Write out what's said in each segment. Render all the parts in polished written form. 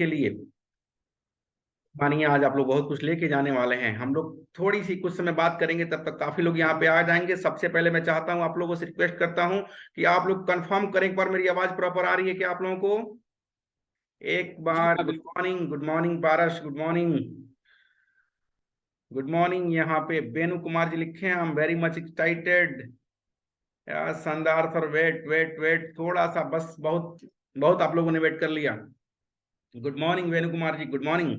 के लिए मानिए आज आप लोग बहुत कुछ लेके जाने वाले हैं। हम लोग थोड़ी सी कुछ समय बात करेंगे, तब तक काफी लोग यहाँ पे आ जाएंगे। सबसे पहले मैं चाहता हूँ, आप लोगों से रिक्वेस्ट करता हूँ कि आप लोग कंफर्म करें एक बार मेरी आवाज प्रॉपर आ रही है क्या आप लोगों को। एक जी बार हाँ, गुड मॉर्निंग पारस, गुड मॉर्निंग, गुड मॉर्निंग। यहाँ पे बेनू कुमार जी लिखे हैं, I am very much excited. यार शानदार सर, वेट वेट वेट थोड़ा सा बस, बहुत बहुत आप लोगों ने वेट कर लिया। गुड मॉर्निंग वेणु कुमार जी, गुड मॉर्निंग।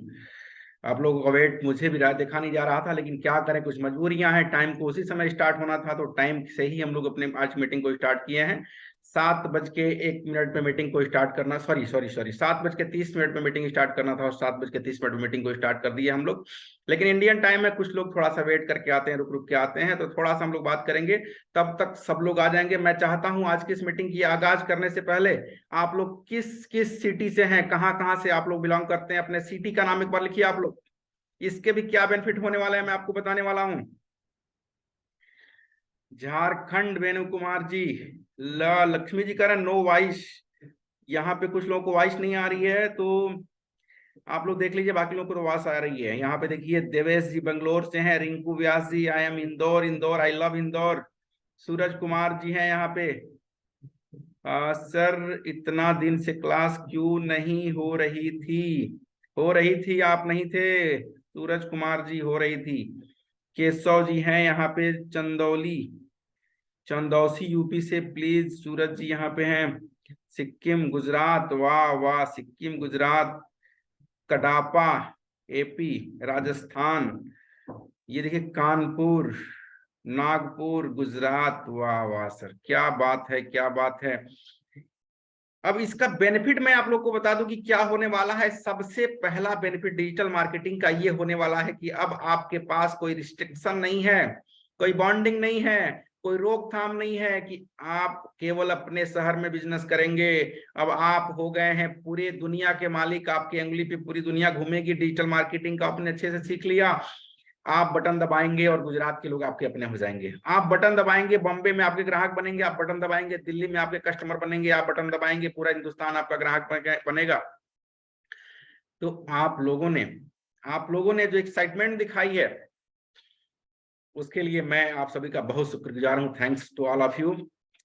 आप लोगों का वेट मुझे भी रात देखा नहीं जा रहा था, लेकिन क्या करें, कुछ मजबूरियां हैं। टाइम को उसी समय स्टार्ट होना था, तो टाइम से ही हम लोग अपने आज मीटिंग को स्टार्ट किए हैं। 7:01 पे मीटिंग को स्टार्ट करना, सॉरी सॉरी सॉरी, 7:30 पे मीटिंग स्टार्ट करना था और 7:30 पे मीटिंग को स्टार्ट कर दिए हम लोग। लेकिन इंडियन टाइम में कुछ लोग थोड़ा सा वेट करके आते हैं, रुक रुक के आते हैं, तो थोड़ा सा हम लोग बात करेंगे। तब तक सब लोग आ जाएंगे। मैं चाहता हूं आज की इस मीटिंग की आगाज करने से पहले आप लोग किस किस सिटी से हैं, कहाँ कहाँ से आप लोग बिलोंग करते हैं, अपने सिटी का नाम एक बार लिखिए आप लोग। इसके भी क्या बेनिफिट होने वाला है मैं आपको बताने वाला हूं। झारखंड वेणु कुमार जी, लक्ष्मी जी कह रहे हैं नो वॉइस। यहाँ पे कुछ लोगों को वॉइस नहीं आ रही है, तो आप लोग देख लीजिए, बाकी लोगों को तो वॉइस आ रही है। यहाँ पे देखिए देवेश जी बंगलोर से हैं, Rinku Vyas ji I am Indore, Indore I love Indore. Suraj Kumar ji हैं यहाँ पे। सर इतना दिन से क्लास क्यों नहीं हो रही थी? हो रही थी, आप नहीं थे सूरज कुमार जी, हो रही थी। केशव जी हैं यहाँ पे चंदौली, चंदौसी यूपी से, प्लीज सूरज जी यहाँ पे हैं। सिक्किम गुजरात, वाह वाह, सिक्किम गुजरात, कडापा एपी, राजस्थान, ये देखिए कानपुर, नागपुर गुजरात, वाह वाह सर, क्या बात है क्या बात है। अब इसका बेनिफिट मैं आप लोग को बता दूं कि क्या होने वाला है। सबसे पहला बेनिफिट डिजिटल मार्केटिंग का ये होने वाला है कि अब आपके पास कोई रिस्ट्रिक्शन नहीं है, कोई बॉन्डिंग नहीं है, कोई रोकथाम नहीं है कि आप केवल अपने शहर में बिजनेस करेंगे। अब आप हो गए हैं पूरी दुनिया के मालिक, आपकी अंगुली पे पूरी दुनिया घूमेगी। डिजिटल मार्केटिंग का आपने अच्छे से सीख लिया, आप बटन दबाएंगे और गुजरात के लोग आपके अपने हो जाएंगे। आप बटन दबाएंगे, बॉम्बे में आपके ग्राहक बनेंगे, आप बटन दबाएंगे दिल्ली में आपके कस्टमर बनेंगे, आप बटन दबाएंगे पूरा हिंदुस्तान आपका ग्राहक बनेगा। तो आप लोगों ने जो एक्साइटमेंट दिखाई है, उसके लिए मैं आप सभी का बहुत शुक्रगुजार हूं। Thanks to all of you.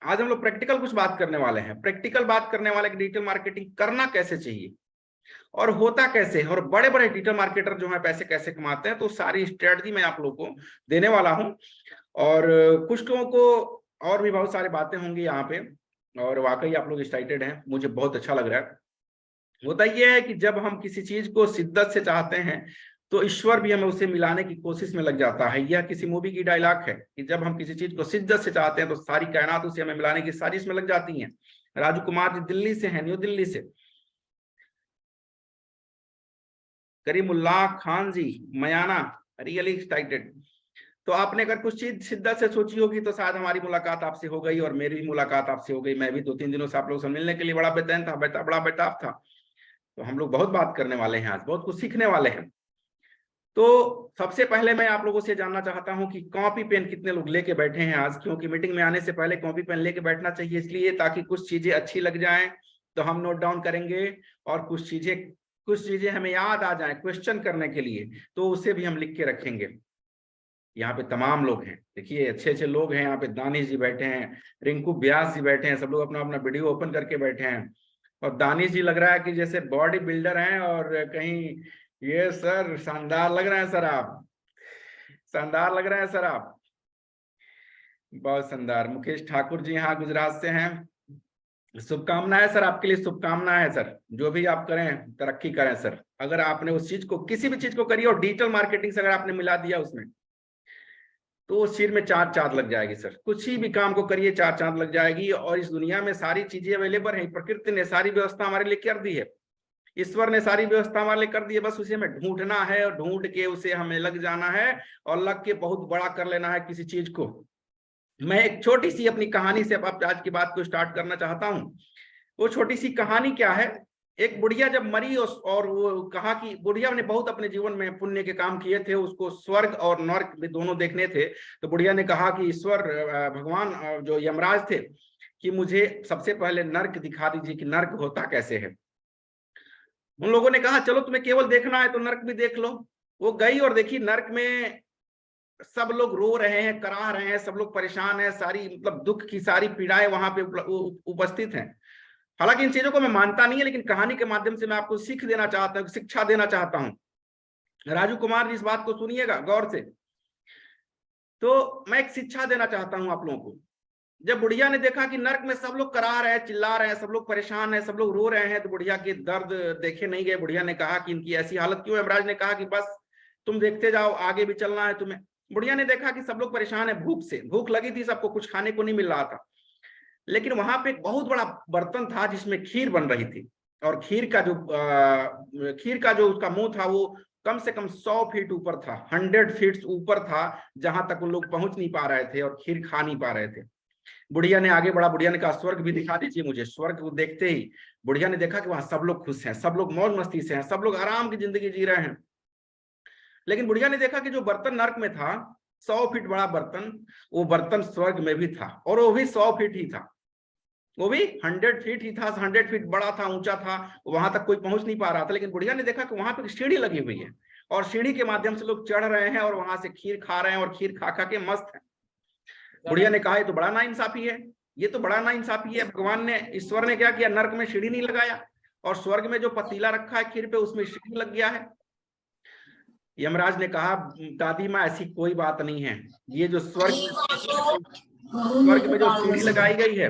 आज हम लोग प्रैक्टिकल कुछ बात करने वाले हैं। प्रैक्टिकल बात करने वाले कि डिजिटल मार्केटिंग करना कैसे चाहिए और होता कैसे है, और बड़े बड़े डिजिटल मार्केटर जो है पैसे कैसे कमाते हैं, तो सारी स्ट्रेटजी मैं आप लोगों को देने वाला हूं। और कुछ लोगों को और भी बहुत सारी बातें होंगी यहाँ पे, और वाकई आप लोग एक्साइटेड हैं, मुझे बहुत अच्छा लग रहा है। होता यह है कि जब हम किसी चीज को शिद्दत से चाहते हैं, तो ईश्वर भी हमें उसे मिलाने की कोशिश में लग जाता है। यह किसी मूवी की डायलॉग है कि जब हम किसी चीज को शिद्दत से चाहते हैं, तो सारी कायनात उसे हमें मिलाने की साजिश में लग जाती है। राजू कुमार जी दिल्ली से हैं, न्यू दिल्ली से। करीमुल्लाह खान जी मयाना, रियली एक्साइटेड। तो आपने अगर कुछ चीज शिद्दत से सोची होगी, तो शायद हमारी मुलाकात आपसे हो गई और मेरी भी मुलाकात आपसे हो गई। मैं भी 2-3 दिनों से आप लोगों से मिलने के लिए बड़ा बेचैन था, बड़ा बेताब था। तो हम लोग बहुत बात करने वाले हैं आज, बहुत कुछ सीखने वाले हैं। तो सबसे पहले मैं आप लोगों से जानना चाहता हूं कि कॉपी पेन कितने लोग लेके बैठे हैं आज, क्योंकि मीटिंग में आने से पहले कॉपी पेन लेके बैठना चाहिए, इसलिए ताकि कुछ चीजें अच्छी लग जाएं तो हम नोट डाउन करेंगे, और कुछ चीजें हमें याद आ जाएं क्वेश्चन करने के लिए, तो उसे भी हम लिख के रखेंगे। यहाँ पे तमाम लोग हैं, देखिए अच्छे अच्छे लोग हैं यहाँ पे। दानिश जी बैठे हैं, रिंकू व्यास जी बैठे हैं, सब लोग अपना अपना वीडियो ओपन करके बैठे हैं। और दानिश जी लग रहा है कि जैसे बॉडी बिल्डर हैं, और कहीं ये सर शानदार लग रहे हैं सर, आप शानदार लग रहे हैं सर आप, बहुत शानदार। मुकेश ठाकुर जी यहाँ गुजरात से हैं। शुभकामनाएं सर, आपके लिए शुभकामनाएं है सर, जो भी आप करें तरक्की करें सर। अगर आपने उस चीज को, किसी भी चीज को करिए और डिजिटल मार्केटिंग से अगर आपने मिला दिया उसमें, तो उस चीज में चार चांद लग जाएगी सर। कुछ ही भी काम को करिए, चार चांद लग जाएगी। और इस दुनिया में सारी चीजें अवेलेबल है, प्रकृति ने सारी व्यवस्था हमारे लिए कर दी है, ईश्वर ने सारी व्यवस्था हमारे लिए कर दी है। बस उसे हमें ढूंढना है, और ढूंढ के उसे हमें लग जाना है, और लग के बहुत बड़ा कर लेना है किसी चीज को। मैं एक छोटी सी अपनी कहानी से अब आज की बात को स्टार्ट करना चाहता हूँ। वो छोटी सी कहानी क्या है, एक बुढ़िया जब मरी, और वो कहा कि बुढ़िया ने बहुत अपने जीवन में पुण्य के काम किए थे, उसको स्वर्ग और नर्क भी दोनों देखने थे। तो बुढ़िया ने कहा कि ईश्वर, भगवान, जो यमराज थे, कि मुझे सबसे पहले नर्क दिखा दीजिए कि नर्क होता कैसे है। उन लोगों ने कहा चलो तुम्हें केवल देखना है तो नर्क भी देख लो। वो गई और देखी नर्क में सब लोग रो रहे हैं, कराह रहे हैं, सब लोग परेशान हैं, सारी मतलब दुख की सारी पीड़ाएं वहां पे उपस्थित हैं। हालांकि इन चीजों को मैं मानता नहीं है, लेकिन कहानी के माध्यम से मैं आपको सीख देना चाहता हूँ, शिक्षा देना चाहता हूँ। राजू कुमार जी इस बात को सुनिएगा गौर से। तो मैं एक शिक्षा देना चाहता हूं आप लोगों को। जब बुढ़िया ने देखा कि नर्क में सब लोग करा रहे हैं, चिल्ला रहे हैं, सब लोग परेशान हैं, सब लोग रो रहे हैं, तो बुढ़िया के दर्द देखे नहीं गए। बुढ़िया ने कहा कि इनकी ऐसी हालत क्यों है। यमराज ने कहा कि बस तुम देखते जाओ, आगे भी चलना है तुम्हें। बुढ़िया ने देखा कि सब लोग परेशान है, भूख से, भूख लगी थी सबको, कुछ खाने को नहीं मिल रहा था। लेकिन वहां पे एक बहुत बड़ा बर्तन था जिसमें खीर बन रही थी, और खीर का जो उसका मुंह था वो कम से कम 100 फीट ऊपर था, 100 फीट ऊपर था, जहां तक उन लोग पहुंच नहीं पा रहे थे और खीर खा नहीं पा रहे थे। बुढ़िया ने आगे बढ़ा, बुढ़िया ने कहा स्वर्ग भी दिखा दीजिए मुझे। स्वर्ग को देखते ही बुढ़िया ने देखा कि वहां सब लोग खुश हैं, सब लोग मौज मस्ती से हैं, सब लोग आराम की जिंदगी जी रहे हैं। लेकिन बुढ़िया ने देखा कि जो बर्तन नर्क में था, 100 फीट बड़ा बर्तन, वो बर्तन स्वर्ग में भी था, और वो भी 100 फीट ही था, वो भी 100 फीट ही था, 100 फीट बड़ा था, ऊंचा था, वहां तक कोई पहुंच नहीं पा रहा था। लेकिन बुढ़िया ने देखा कि वहां पर सीढ़ी लगी हुई है, और सीढ़ी के माध्यम से लोग चढ़ रहे हैं और वहां से खीर खा रहे हैं, और खीर खा खा के मस्त है। बुढ़िया ने कहा ये तो बड़ा नाइंसाफी है, ये तो बड़ा नाइंसाफी है। भगवान ने, ईश्वर ने क्या किया, नर्क में सीढ़ी नहीं लगाया, और स्वर्ग में जो पतीला रखा है खीर पे उसमें सीढ़ी लग गया है। यमराज ने कहा दादी माँ ऐसी कोई बात नहीं है, ये जो स्वर्ग में जो सीढ़ी लगाई गई है,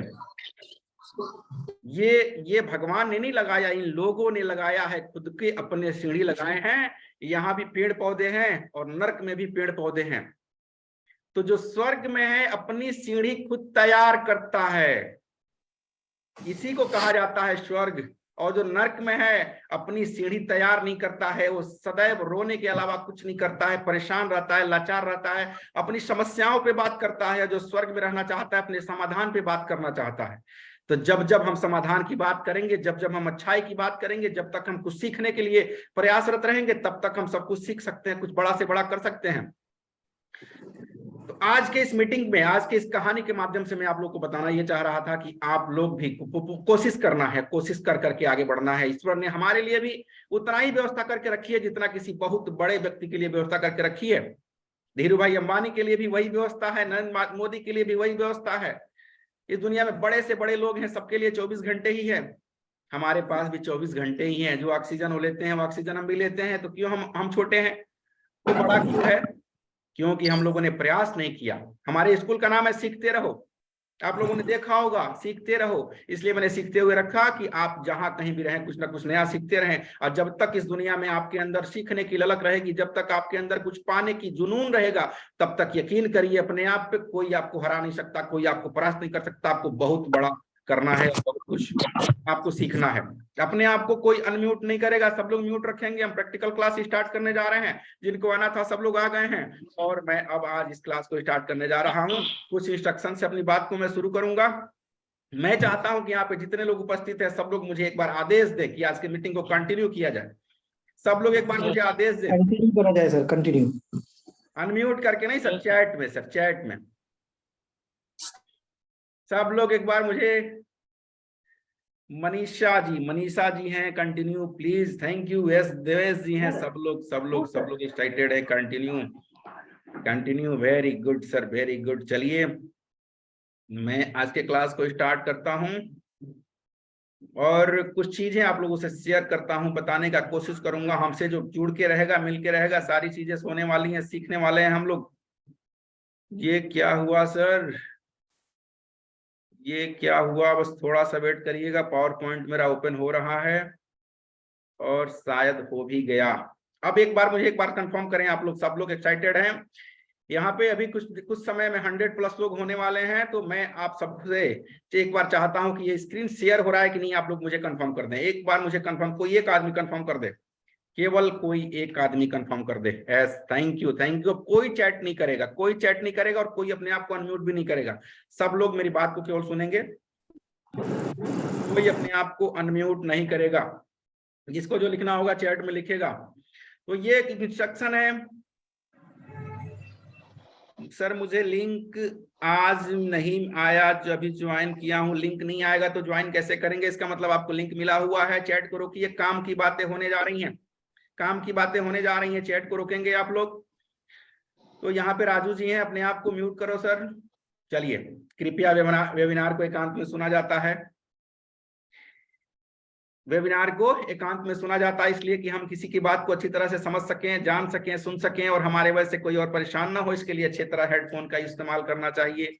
ये भगवान ने नहीं लगाया, इन लोगों ने लगाया है, खुद के अपने सीढ़ी लगाए हैं। यहाँ भी पेड़ पौधे हैं और नर्क में भी पेड़ पौधे हैं। तो जो स्वर्ग में है अपनी सीढ़ी खुद तैयार करता है, इसी को कहा जाता है स्वर्ग। और जो नर्क में है अपनी सीढ़ी तैयार नहीं करता है, वो सदैव रोने के अलावा कुछ नहीं करता है, परेशान रहता है, लाचार रहता है, अपनी समस्याओं पे बात करता है। जो स्वर्ग में रहना चाहता है अपने समाधान पे बात करना चाहता है। तो जब जब हम समाधान की बात करेंगे, जब जब हम अच्छाई की बात करेंगे, जब तक हम कुछ सीखने के लिए प्रयासरत रहेंगे, तब तक हम सब कुछ सीख सकते हैं, कुछ बड़ा से बड़ा कर सकते हैं। तो आज के इस मीटिंग में, आज के इस कहानी के माध्यम से मैं आप लोग को बताना ये चाह रहा था कि आप लोग भी कोशिश करना है, कोशिश कर करके आगे बढ़ना है। ईश्वर ने हमारे लिए भी उतना ही व्यवस्था करके रखी है जितना किसी बहुत बड़े व्यक्ति के लिए व्यवस्था करके रखी है। धीरू भाई अंबानी के लिए भी वही व्यवस्था है, नरेंद्र मोदी के लिए भी वही व्यवस्था है। इस दुनिया में बड़े से बड़े लोग हैं, सबके लिए 24 घंटे ही है। हमारे पास भी 24 घंटे ही हैं। जो ऑक्सीजन वो लेते हैं, वो ऑक्सीजन हम भी लेते हैं। तो क्यों हम छोटे हैं, वो बड़ा क्यों है? क्योंकि हम लोगों ने प्रयास नहीं किया। हमारे स्कूल का नाम है सीखते रहो, आप लोगों ने देखा होगा, सीखते रहो। इसलिए मैंने सीखते हुए रखा कि आप जहां कहीं भी रहें कुछ ना कुछ नया सीखते रहें। और जब तक इस दुनिया में आपके अंदर सीखने की ललक रहेगी, जब तक आपके अंदर कुछ पाने की जुनून रहेगा, तब तक यकीन करिए अपने आप पे कोई आपको हरा नहीं सकता, कोई आपको परास्त नहीं कर सकता। आपको बहुत बड़ा करना है, बहुत कुछ आपको सीखना है। अपने आप को कोई अनम्यूट नहीं करेगा, सब लोग म्यूट रखेंगे। हम प्रैक्टिकल क्लास स्टार्ट करने जा रहे हैं, जिनको आना था सब लोग आ गए हैं, और मैं अब आज इस क्लास को स्टार्ट करने जा रहा हूं। कुछ इंस्ट्रक्शन से अपनी बात को मैं शुरू करूंगा। मैं चाहता हूं कि यहाँ पे जितने लोग उपस्थित हैं सब लोग मुझे एक बार आदेश दें कि आज की मीटिंग को कंटिन्यू किया जाए। सब लोग एक बार मुझे आदेश दें। कंटिन्यू करा जाए सर, कंटिन्यू। अनम्यूट करके नहीं सर, चैट में सर, चैट में सब लोग एक बार मुझे। मनीषा जी हैं, continue please, thank you. Yes, Devesh ji हैं, सब लोग एक्साइटेड है। Continue, very good sir, very good. चलिए मैं आज के क्लास को स्टार्ट करता हूं और कुछ चीजें आप लोगों से शेयर करता हूं, बताने का कोशिश करूंगा। हमसे जो जुड़ के रहेगा, मिल के रहेगा, सारी चीजें होने वाली हैं, सीखने वाले हैं हम लोग। ये क्या हुआ सर, ये क्या हुआ? बस थोड़ा सा वेट करिएगा, पावर पॉइंट मेरा ओपन हो रहा है और शायद हो भी गया। अब एक बार मुझे एक बार कंफर्म करें, आप लोग सब लोग एक्साइटेड हैं? यहाँ पे अभी कुछ समय में 100+ लोग होने वाले हैं। तो मैं आप सबसे एक बार चाहता हूं कि ये स्क्रीन शेयर हो रहा है कि नहीं, आप लोग मुझे कंफर्म कर दें। एक बार मुझे कंफर्म, कोई एक आदमी कंफर्म कर दे, केवल कोई एक आदमी कंफर्म कर दे। Yes, thank you, thank you. कोई चैट नहीं करेगा, कोई चैट नहीं करेगा, और कोई अपने आप को अनम्यूट भी नहीं करेगा। सब लोग मेरी बात को केवल सुनेंगे, कोई अपने आप को अनम्यूट नहीं करेगा। जिसको जो लिखना होगा चैट में लिखेगा। तो ये एक इंस्ट्रक्शन है, सर मुझे लिंक आज नहीं आया, जो अभी ज्वाइन किया हूँ, लिंक नहीं आएगा तो ज्वाइन कैसे करेंगे? इसका मतलब आपको लिंक मिला हुआ है। चैट को रोकिए, काम की बातें होने जा रही हैं, काम की बातें होने जा रही हैं, चैट को रोकेंगे आप लोग। तो यहाँ पे राजू जी हैं, अपने आप को म्यूट करो सर। चलिए, कृपया वेबिनार को एकांत में सुना जाता है। वेबिनार को एकांत में सुना जाता है इसलिए कि हम किसी की बात को अच्छी तरह से समझ सकें, जान सकें, सुन सकें, और हमारे वजह से कोई और परेशान ना हो। इसके लिए अच्छी तरह हेडफोन का इस्तेमाल करना चाहिए।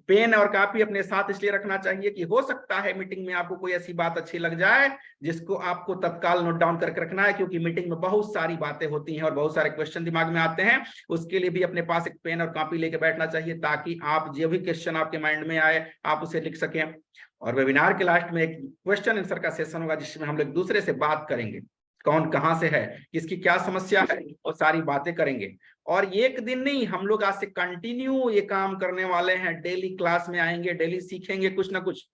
पेन और कॉपी अपने साथ इसलिए रखना चाहिए कि हो सकता है मीटिंग में आपको कोई ऐसी बात अच्छी लग जाए जिसको आपको तत्काल नोट डाउन करके रखना है, क्योंकि मीटिंग में बहुत सारी बातें होती हैं और बहुत सारे क्वेश्चन दिमाग में आते हैं। उसके लिए भी अपने पास एक पेन और कॉपी लेके बैठना चाहिए, ताकि आप जो भी क्वेश्चन आपके माइंड में आए आप उसे लिख सकें। और वेबिनार के लास्ट में एक क्वेश्चन आंसर का सेशन होगा, जिसमें हम लोग दूसरे से बात करेंगे, कौन कहां से है, किसकी क्या समस्या है, और सारी बातें करेंगे। और एक दिन नहीं, हम लोग आज से कंटिन्यू ये काम करने वाले हैं। डेली क्लास में आएंगे, डेली सीखेंगे कुछ ना कुछ।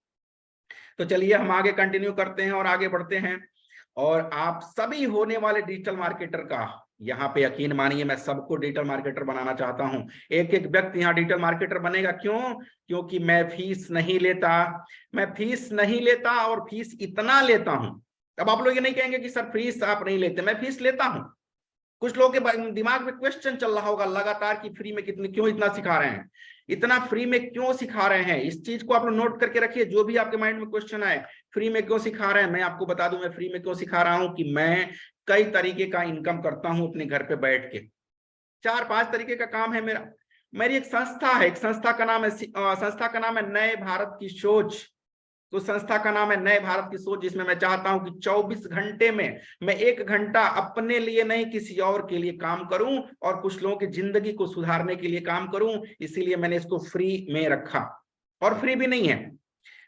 तो चलिए हम आगे कंटिन्यू करते हैं और आगे बढ़ते हैं। और आप सभी होने वाले डिजिटल मार्केटर का, यहाँ पे यकीन मानिए मैं सबको डिजिटल मार्केटर बनाना चाहता हूँ। एक एक व्यक्ति यहाँ डिजिटल मार्केटर बनेगा। क्यों? क्योंकि मैं फीस नहीं लेता, मैं फीस नहीं लेता, और फीस इतना लेता हूँ। अब आप लोग ये नहीं कहेंगे कि सर फीस आप नहीं लेते, मैं फीस लेता हूँ। कुछ लोगों के दिमाग में क्वेश्चन चल रहा होगा लगातार कि फ्री में कितने, क्यों इतना सिखा रहे हैं, इतना फ्री में क्यों सिखा रहे हैं? इस चीज को आप लोग नोट करके रखिए। जो भी आपके माइंड में क्वेश्चन आए, फ्री में क्यों सिखा रहे हैं, मैं आपको बता दूं मैं फ्री में क्यों सिखा रहा हूं। कि मैं कई तरीके का इनकम करता हूं अपने घर पे बैठ के। 4-5 तरीके का काम है मेरा। मेरी एक संस्था है, एक संस्था का नाम है संस्था का नाम है नए भारत की सोच। तो संस्था का नाम है नए भारत की सोच, जिसमें मैं चाहता हूं कि 24 घंटे में मैं 1 घंटा अपने लिए नहीं किसी और के लिए काम करूं, और कुछ लोगों की जिंदगी को सुधारने के लिए काम करूं। इसीलिए मैंने इसको फ्री में रखा। और फ्री भी नहीं है।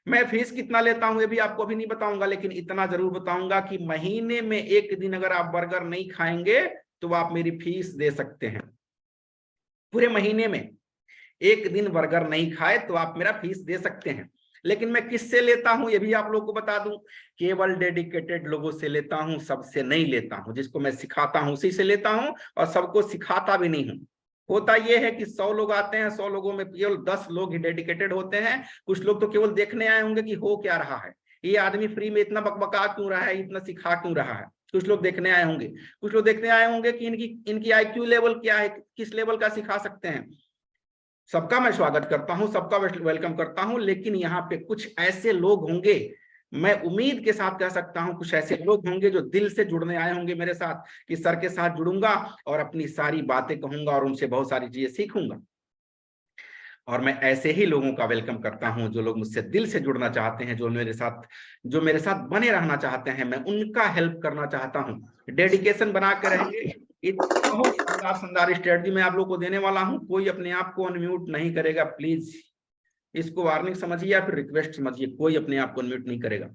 मैं फीस कितना लेता हूं ये भी आपको अभी नहीं बताऊंगा, लेकिन इतना जरूर बताऊंगा कि महीने में 1 दिन अगर आप बर्गर नहीं खाएंगे तो आप मेरी फीस दे सकते हैं। पूरे महीने में 1 दिन बर्गर नहीं खाए तो आप मेरा फीस दे सकते हैं। लेकिन मैं किससे लेता हूं ये भी आप लोगों को बता दूं। केवल डेडिकेटेड लोगों से लेता हूं, सबसे नहीं लेता हूं। जिसको मैं सिखाता हूं उसी से लेता हूं, और सबको सिखाता भी नहीं हूं। होता यह है कि 100 लोग आते हैं, 100 लोगों में केवल 10 लोग ही डेडिकेटेड होते हैं। कुछ लोग तो केवल देखने आए होंगे कि हो क्या रहा है, ये आदमी फ्री में इतना बकबका क्यों रहा है, इतना सिखा क्यों रहा है। कुछ लोग देखने आए होंगे। कुछ लोग देखने आए होंगे कि इनकी IQ लेवल क्या है, किस लेवल का सिखा सकते हैं। सबका मैं स्वागत करता हूं, सबका वेलकम करता हूं, लेकिन यहाँ पे कुछ ऐसे लोग होंगे, मैं उम्मीद के साथ कह सकता हूं कुछ ऐसे लोग होंगे जो दिल से जुड़ने आए होंगे मेरे साथ, कि सर के साथ जुड़ूंगा और अपनी सारी बातें कहूंगा और उनसे बहुत सारी चीजें सीखूंगा। और मैं ऐसे ही लोगों का वेलकम करता हूं जो लोग मुझसे दिल से जुड़ना चाहते हैं, जो मेरे साथ बने रहना चाहते हैं। मैं उनका हेल्प करना चाहता हूं। डेडिकेशन बना के रहेंगे। बहुत शानदार शानदार स्ट्रेटजी मैं आप लोग को देने वाला हूं। कोई अपने आप को अनम्यूट नहीं करेगा, प्लीज। इसको वार्निंग समझिए या फिर रिक्वेस्ट समझिए, कोई अपने आप को अनम्यूट नहीं करेगा।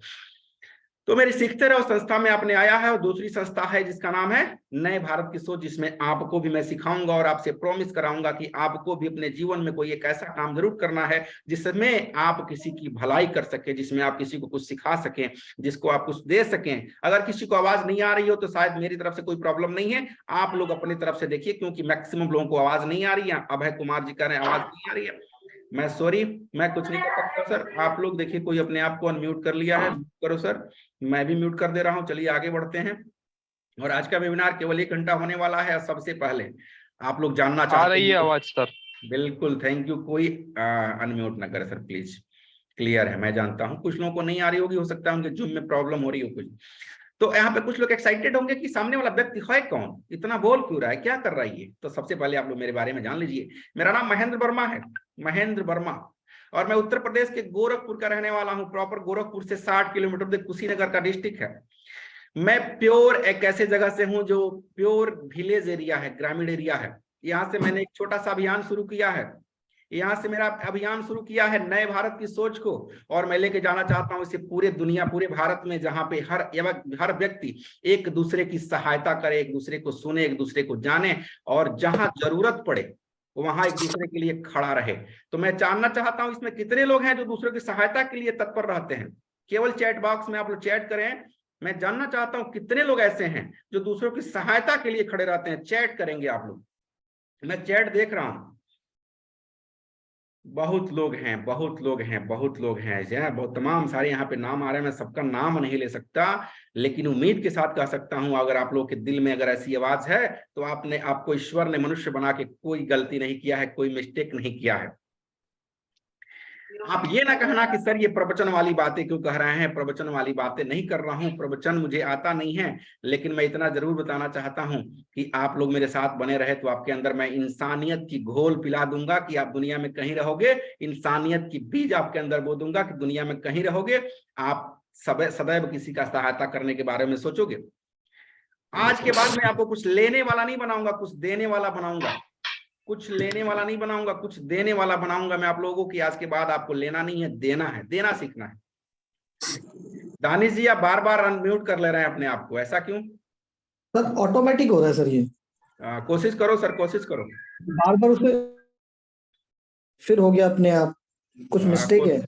तो मेरी सीखते रहो संस्था में आपने आया है, और दूसरी संस्था है जिसका नाम है नए भारत की सोच, जिसमें आपको भी मैं सिखाऊंगा और आपसे प्रॉमिस कराऊंगा कि आपको भी अपने जीवन में कोई एक ऐसा काम जरूर करना है जिसमें आप किसी की भलाई कर सके, जिसमें आप किसी को कुछ सिखा सकें, जिसको आप कुछ दे सकें। अगर किसी को आवाज नहीं आ रही हो तो शायद मेरी तरफ से कोई प्रॉब्लम नहीं है, आप लोग अपनी तरफ से देखिए, क्योंकि मैक्सिमम लोगों को आवाज नहीं आ रही है। अभय कुमार जी कह रहे हैं आवाज नहीं आ रही है। मैं सॉरी, मैं कुछ नहीं कर सकता सर। आप लोग देखिए कोई अपने आप को अनम्यूट कर लिया है, करो सर। मैं भी म्यूट कर दे रहा हूं। चलिए आगे बढ़ते हैं। और आज का वेबिनार केवल 1 घंटा होने वाला है। सबसे पहले आप लोग जानना आ चाहते रही है हैं। आवाज सर? बिल्कुल, थैंक यू। कोई अनम्यूट ना करे सर प्लीज। क्लियर है, मैं जानता हूं कुछ लोगों को नहीं आ रही होगी, हो सकता है उनके जूम में प्रॉब्लम हो रही हो कुछ। तो यहाँ पे कुछ लोग एक्साइटेड होंगे कि सामने वाला व्यक्ति है कौन, इतना बोल क्यों रहा है, क्या कर रहा है ये। तो सबसे पहले आप लोग मेरे बारे में जान लीजिए। मेरा नाम महेंद्र वर्मा है, महेंद्र वर्मा। और मैं उत्तर प्रदेश के गोरखपुर का रहने वाला हूँ। प्रॉपर गोरखपुर से 60 किलोमीटर दूर कुशीनगर का डिस्ट्रिक्ट है। मैं प्योर एक ऐसे जगह से हूं जो प्योर विलेज एरिया है, ग्रामीण एरिया है। यहाँ से मैंने एक छोटा सा अभियान शुरू किया है। यहाँ से मेरा अभियान शुरू किया है नए भारत की सोच को, और मैं लेके जाना चाहता हूँ इसे पूरे दुनिया, पूरे भारत में, जहाँ पे हर व्यक्ति एक दूसरे की सहायता करे, एक दूसरे को सुने, एक दूसरे को जाने, और जहां जरूरत पड़े वहां एक दूसरे के लिए खड़ा रहे। तो मैं जानना चाहता हूं इसमें कितने लोग हैं जो दूसरों की सहायता के लिए तत्पर रहते हैं। केवल चैट बॉक्स में आप लोग चैट करें। मैं जानना चाहता हूं कितने लोग ऐसे हैं जो दूसरों की सहायता के लिए खड़े रहते हैं। चैट करेंगे आप लोग, मैं चैट देख रहा हूं। बहुत लोग हैं, बहुत लोग हैं, बहुत लोग हैं ऐसे हैं, बहुत तमाम सारे यहाँ पे नाम आ रहे हैं, मैं सबका नाम नहीं ले सकता, लेकिन उम्मीद के साथ कह सकता हूं अगर आप लोगों के दिल में अगर ऐसी आवाज है तो आपको ईश्वर ने मनुष्य बना के कोई गलती नहीं किया है, कोई मिस्टेक नहीं किया है। आप ये ना कहना कि सर ये प्रवचन वाली बातें क्यों कह रहे हैं, प्रवचन वाली बातें नहीं कर रहा हूं, प्रवचन मुझे आता नहीं है, लेकिन मैं इतना जरूर बताना चाहता हूं कि आप लोग मेरे साथ बने रहे तो आपके अंदर मैं इंसानियत की घोल पिला दूंगा कि आप दुनिया में कहीं रहोगे, इंसानियत की बीज आपके अंदर बो दूंगा कि दुनिया में कहीं रहोगे आप सदैव किसी का सहायता करने के बारे में सोचोगे। आज के बाद मैं आपको कुछ लेने वाला नहीं बनाऊंगा, कुछ देने वाला बनाऊंगा, कुछ लेने वाला नहीं बनाऊंगा, कुछ देने वाला बनाऊंगा मैं आप लोगों की। आज के बाद आपको लेना नहीं है, देना है, देना सीखना है। दानिश जी आप बार बार अनम्यूट कर ले रहे हैं अपने आप को, ऐसा क्यों? सर ऑटोमेटिक हो रहा है सर ये। कोशिश करो सर, कोशिश करो। बार बार उसे फिर हो गया अपने आप, कुछ मिस्टेक है।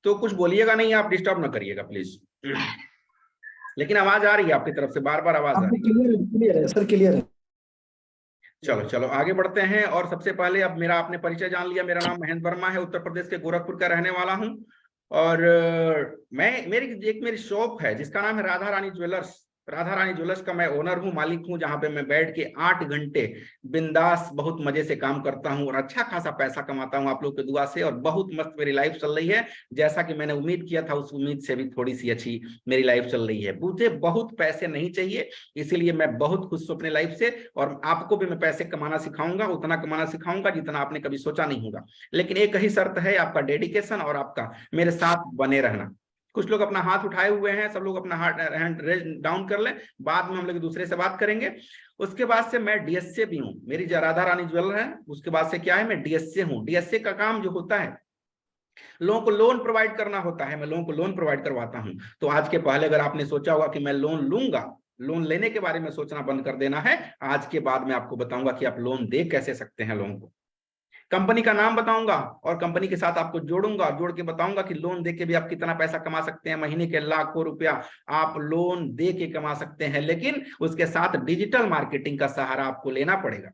तो कुछ बोलिएगा नहीं, आप डिस्टर्ब ना करिएगा प्लीज। लेकिन आवाज आ रही है आपकी तरफ से, बार बार आवाज आ रही है। क्लियर है सर, क्लियर है। चलो चलो आगे बढ़ते हैं। और सबसे पहले अब मेरा आपने परिचय जान लिया, मेरा नाम महेंद्र वर्मा है, उत्तर प्रदेश के गोरखपुर का रहने वाला हूं। और मैं मेरी शॉप है जिसका नाम है राधा रानी ज्वेलर्स। राधा रानी ज्वेलर्स का मैं ओनर हूं, मालिक हूं, जहां पे मैं बैठ के 8 घंटे बिंदास बहुत मजे से काम करता हूं और अच्छा खासा पैसा कमाता हूं आप लोग की दुआ से, और बहुत मस्त मेरी लाइफ चल रही है। जैसा कि मैंने उम्मीद किया था उस उम्मीद से भी थोड़ी सी अच्छी मेरी लाइफ चल रही है। मुझे बहुत पैसे नहीं चाहिए, इसीलिए मैं बहुत खुश हूं अपने लाइफ से, और आपको भी मैं पैसे कमाना सिखाऊंगा, उतना कमाना सिखाऊंगा जितना आपने कभी सोचा नहीं होगा। लेकिन एक ही शर्त है, आपका डेडिकेशन और आपका मेरे साथ बने रहना। कुछ लोग अपना हाथ उठाए हुए हैं, सब लोग अपना हैंड रेज डाउन कर लें, बाद में हम लोग दूसरे से बात करेंगे। उसके बाद से मैं डीएसए भी हूं, मेरी राधा रानी ज्वेलर है। उसके बाद से क्या है, मैं डीएसए हूं। डीएसए का काम जो होता है, लोगों को लोन प्रोवाइड करना होता है, मैं लोगों को लोन प्रोवाइड करवाता हूं। तो आज के पहले अगर आपने सोचा होगा कि मैं लोन लूंगा, लोन लेने के बारे में सोचना बंद कर देना है। आज के बाद मैं आपको बताऊंगा कि आप लोन दे कैसे सकते हैं लोगों को। कंपनी का नाम बताऊंगा और कंपनी के साथ आपको जोड़ूंगा, जोड़ के बताऊंगा कि लोन देके भी आप कितना पैसा कमा सकते हैं। महीने के लाखों रुपया आप लोन दे के कमा सकते हैं, लेकिन उसके साथ डिजिटल मार्केटिंग का सहारा आपको लेना पड़ेगा।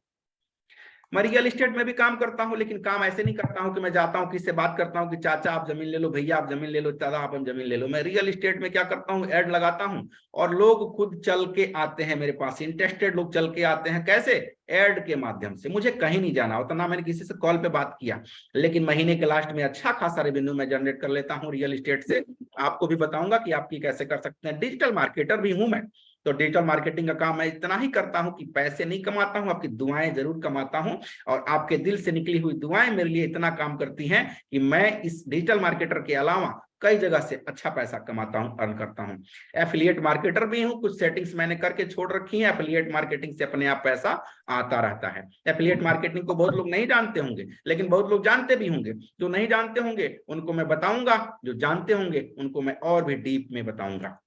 मैं रियल एस्टेट में भी काम करता हूं, लेकिन काम ऐसे नहीं करता हूं कि मैं जाता हूं किसी से बात करता हूं कि चाचा आप जमीन ले लो, भैया आप जमीन ले लो, दादा आप जमीन ले लो। मैं रियल एस्टेट में क्या करता हूं, ऐड लगाता हूं और लोग खुद चल के आते हैं मेरे पास, इंटरेस्टेड लोग चल के आते हैं। कैसे? ऐड के माध्यम से। मुझे कहीं नहीं जाना होता, ना मैंने किसी से कॉल पे बात किया, लेकिन महीने के लास्ट में अच्छा खासा रेवेन्यू मैं जनरेट कर लेता हूं रियल एस्टेट से। आपको भी बताऊंगा कि आप कैसे कर सकते हैं। डिजिटल मार्केटर भी हूं मैं। तो डिजिटल मार्केटिंग का काम मैं इतना ही करता हूं कि पैसे नहीं कमाता हूं, आपकी दुआएं जरूर कमाता हूं, और आपके दिल से निकली हुई दुआएं मेरे लिए इतना काम करती हैं कि मैं इस डिजिटल मार्केटर के अलावा कई जगह से अच्छा पैसा कमाता हूं, अर्न करता हूं। एफिलिएट मार्केटर भी हूं, कुछ सेटिंग्स मैंने करके छोड़ रखी हैं। एफिलिएट मार्केटिंग से अपने आप पैसा आता रहता है। एफिलिएट मार्केटिंग को बहुत लोग नहीं जानते होंगे, लेकिन बहुत लोग जानते भी होंगे। जो नहीं जानते होंगे उनको मैं बताऊंगा, जो जानते होंगे उनको मैं और भी डीप में बताऊंगा।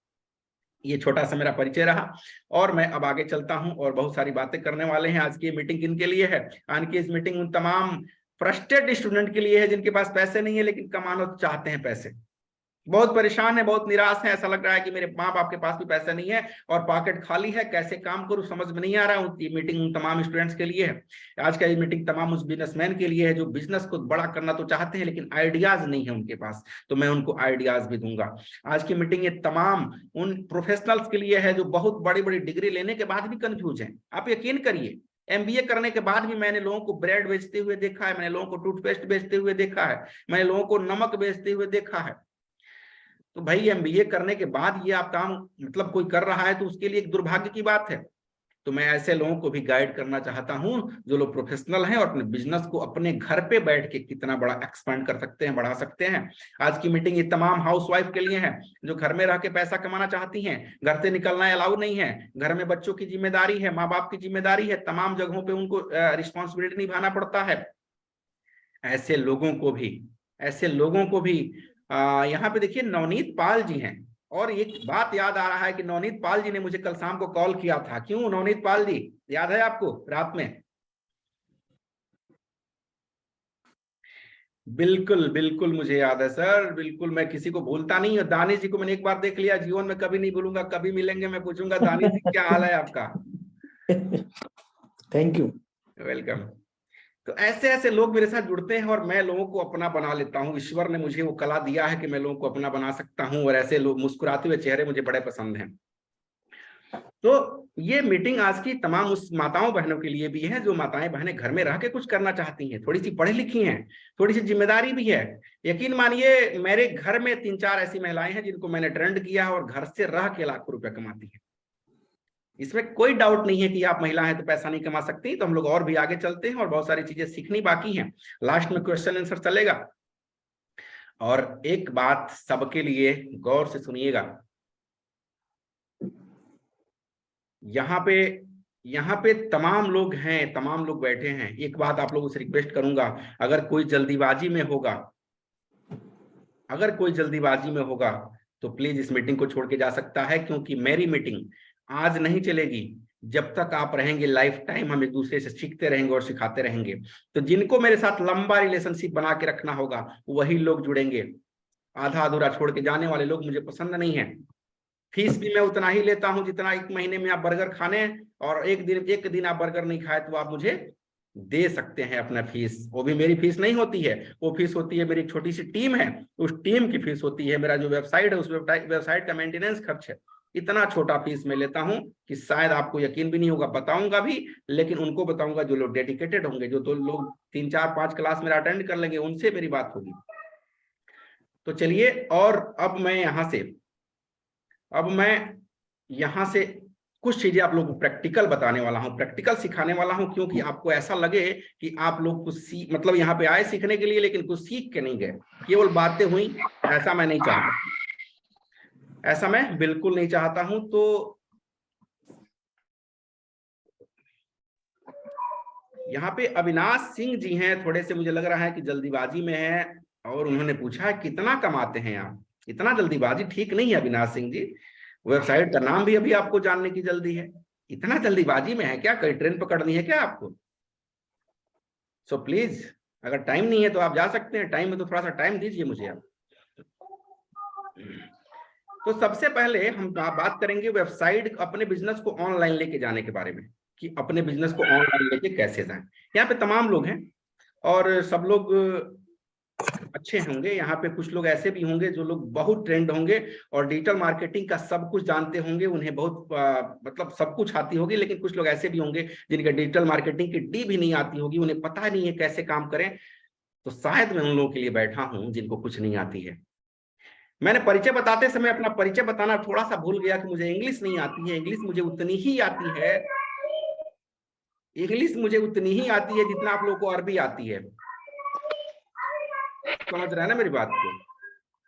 ये छोटा सा मेरा परिचय रहा, और मैं अब आगे चलता हूं और बहुत सारी बातें करने वाले हैं। आज की मीटिंग किनके लिए है? आज की इस मीटिंग उन तमाम फ्रस्ट्रेटेड स्टूडेंट के लिए है जिनके पास पैसे नहीं है लेकिन कमाना चाहते हैं पैसे। बहुत परेशान है, बहुत निराश है, ऐसा लग रहा है कि मेरे माँ बाप के पास भी पैसा नहीं है और पॉकेट खाली है, कैसे काम करूं समझ में नहीं आ रहा है। ये मीटिंग उन तमाम स्टूडेंट्स के लिए है। आज का ये मीटिंग तमाम उस बिजनेसमैन के लिए है जो बिजनेस को बड़ा करना तो चाहते हैं लेकिन आइडियाज नहीं है उनके पास, तो मैं उनको आइडियाज भी दूंगा। आज की मीटिंग ये तमाम उन प्रोफेशनल्स के लिए है जो बहुत बड़ी बड़ी डिग्री लेने के बाद भी कंफ्यूज हैं। आप यकीन करिए, एमबीए करने के बाद भी मैंने लोगों को ब्रेड बेचते हुए देखा है, मैंने लोगों को टूथपेस्ट बेचते हुए देखा है, मैंने लोगों को नमक बेचते हुए देखा है। तो भाई एमबीए करने के बाद ये आप काम मतलब कोई कर रहा है तो उसके लिए एक दुर्भाग्य की बात है। तो मैं ऐसे लोगों को भी गाइड करना चाहता हूं जो लोग प्रोफेशनल हैं और अपने बिजनेस को अपने घर पे बैठ के कितना बड़ा एक्सपेंड कर सकते हैं, बढ़ा सकते हैं। आज की मीटिंग ये तमाम हाउसवाइफ के लिए है जो घर में रह के पैसा कमाना चाहती हैं, घर से निकलना अलाउ नहीं है, घर में बच्चों की जिम्मेदारी है, माँ बाप की जिम्मेदारी है, तमाम जगहों पे उनको रिस्पॉन्सिबिलिटी निभाना पड़ता है। ऐसे लोगों को भी यहाँ पे देखिए नवनीत पाल जी हैं। और एक बात याद आ रहा है कि नवनीत पाल जी ने मुझे कल शाम को कॉल किया था। क्यों नवनीत पाल जी, याद है आपको रात में? बिल्कुल बिल्कुल मुझे याद है सर, बिल्कुल। मैं किसी को भूलता नहीं हूँ। दानिश जी को मैंने एक बार देख लिया, जीवन में कभी नहीं भूलूंगा। कभी मिलेंगे मैं पूछूंगा दानिश जी क्या हाल है आपका। Thank you. वेलकम। तो ऐसे ऐसे लोग मेरे साथ जुड़ते हैं और मैं लोगों को अपना बना लेता हूँ। ईश्वर ने मुझे वो कला दिया है कि मैं लोगों को अपना बना सकता हूँ, और ऐसे लोग मुस्कुराते हुए चेहरे मुझे बड़े पसंद हैं। तो ये मीटिंग आज की तमाम उस माताओं बहनों के लिए भी है जो माताएं बहनें घर में रह के कुछ करना चाहती हैं, थोड़ी सी पढ़ी लिखी हैं, थोड़ी सी जिम्मेदारी भी है। यकीन मानिए मेरे घर में 3-4 ऐसी महिलाएं हैं जिनको मैंने ट्रेंड किया और घर से रह के लाखों रुपए कमाती हैं। इसमें कोई डाउट नहीं है कि आप महिला हैं तो पैसा नहीं कमा सकती। तो हम लोग और भी आगे चलते हैं और बहुत सारी चीजें सीखनी बाकी हैं। लास्ट में क्वेश्चन आंसर चलेगा। और एक बात सबके लिए गौर से सुनिएगा, यहाँ पे तमाम लोग हैं, तमाम लोग बैठे हैं। एक बात आप लोगों से रिक्वेस्ट करूंगा, अगर कोई जल्दीबाजी में होगा, तो प्लीज इस मीटिंग को छोड़ के जा सकता है, क्योंकि मेरी मीटिंग आज नहीं चलेगी। जब तक आप रहेंगे लाइफ टाइम हम एक दूसरे से सीखते रहेंगे और सिखाते रहेंगे। तो जिनको मेरे साथ लंबा रिलेशनशिप बना के रखना होगा वही लोग जुड़ेंगे। आधा अधूरा छोड़ के जाने वाले लोग मुझे पसंद नहीं है। फीस भी मैं उतना ही लेता हूं जितना एक महीने में आप बर्गर खाने, और एक दिन आप बर्गर नहीं खाए तो आप मुझे दे सकते हैं अपना फीस। वो भी मेरी फीस नहीं होती है, वो फीस होती है मेरी एक छोटी सी टीम है, उस टीम की फीस होती है। मेरा जो वेबसाइट है उस वेबसाइट का मेंटेनेंस खर्च है। इतना छोटा फीस मैं लेता हूं कि शायद आपको यकीन भी नहीं होगा। बताऊंगा भी, लेकिन उनको बताऊंगा जो लोग डेडिकेटेड होंगे, जो तो लोग 3-4-5 क्लास मेरा अटेंड कर लेंगे, उनसे मेरी बात होगी। तो चलिए, और अब मैं यहाँ से कुछ चीजें आप लोगों को प्रैक्टिकल बताने वाला हूँ, प्रैक्टिकल सिखाने वाला हूँ, क्योंकि आपको ऐसा लगे कि आप लोग कुछ मतलब यहाँ पे आए सीखने के लिए लेकिन कुछ सीख के नहीं गए, केवल बातें हुई। ऐसा मैं नहीं चाहता, ऐसा मैं बिल्कुल नहीं चाहता हूं। तो यहाँ पे अविनाश सिंह जी हैं, थोड़े से मुझे लग रहा है कि जल्दीबाजी में है, और उन्होंने पूछा है कितना कमाते हैं आप। इतना जल्दीबाजी ठीक नहीं है अविनाश सिंह जी, वेबसाइट का नाम भी अभी आपको जानने की जल्दी है। इतना जल्दीबाजी में है क्या, कहीं ट्रेन पकड़नी है क्या आपको? सो प्लीज, अगर टाइम नहीं है तो आप जा सकते हैं, टाइम में तो थोड़ा सा टाइम दीजिए मुझे आप। तो सबसे पहले हम बात करेंगे वेबसाइट, अपने बिजनेस को ऑनलाइन लेके जाने के बारे में, कि अपने बिजनेस को ऑनलाइन लेके कैसे जाएं। यहाँ पे तमाम लोग हैं और सब लोग अच्छे होंगे। यहाँ पे कुछ लोग ऐसे भी होंगे जो लोग बहुत ट्रेंड होंगे और डिजिटल मार्केटिंग का सब कुछ जानते होंगे, उन्हें बहुत मतलब सब कुछ आती होगी। लेकिन कुछ लोग ऐसे भी होंगे जिनके डिजिटल मार्केटिंग की डी भी नहीं आती होगी, उन्हें पता नहीं है कैसे काम करें। तो शायद मैं उन लोगों के लिए बैठा हूं जिनको कुछ नहीं आती है। मैंने परिचय बताते समय अपना परिचय बताना थोड़ा सा भूल गया कि मुझे इंग्लिश नहीं आती है। इंग्लिश मुझे उतनी ही आती है, इंग्लिश मुझे उतनी ही आती है जितना आप लोगों को अरबी आती है। समझ रहे हैं ना मेरी बात को?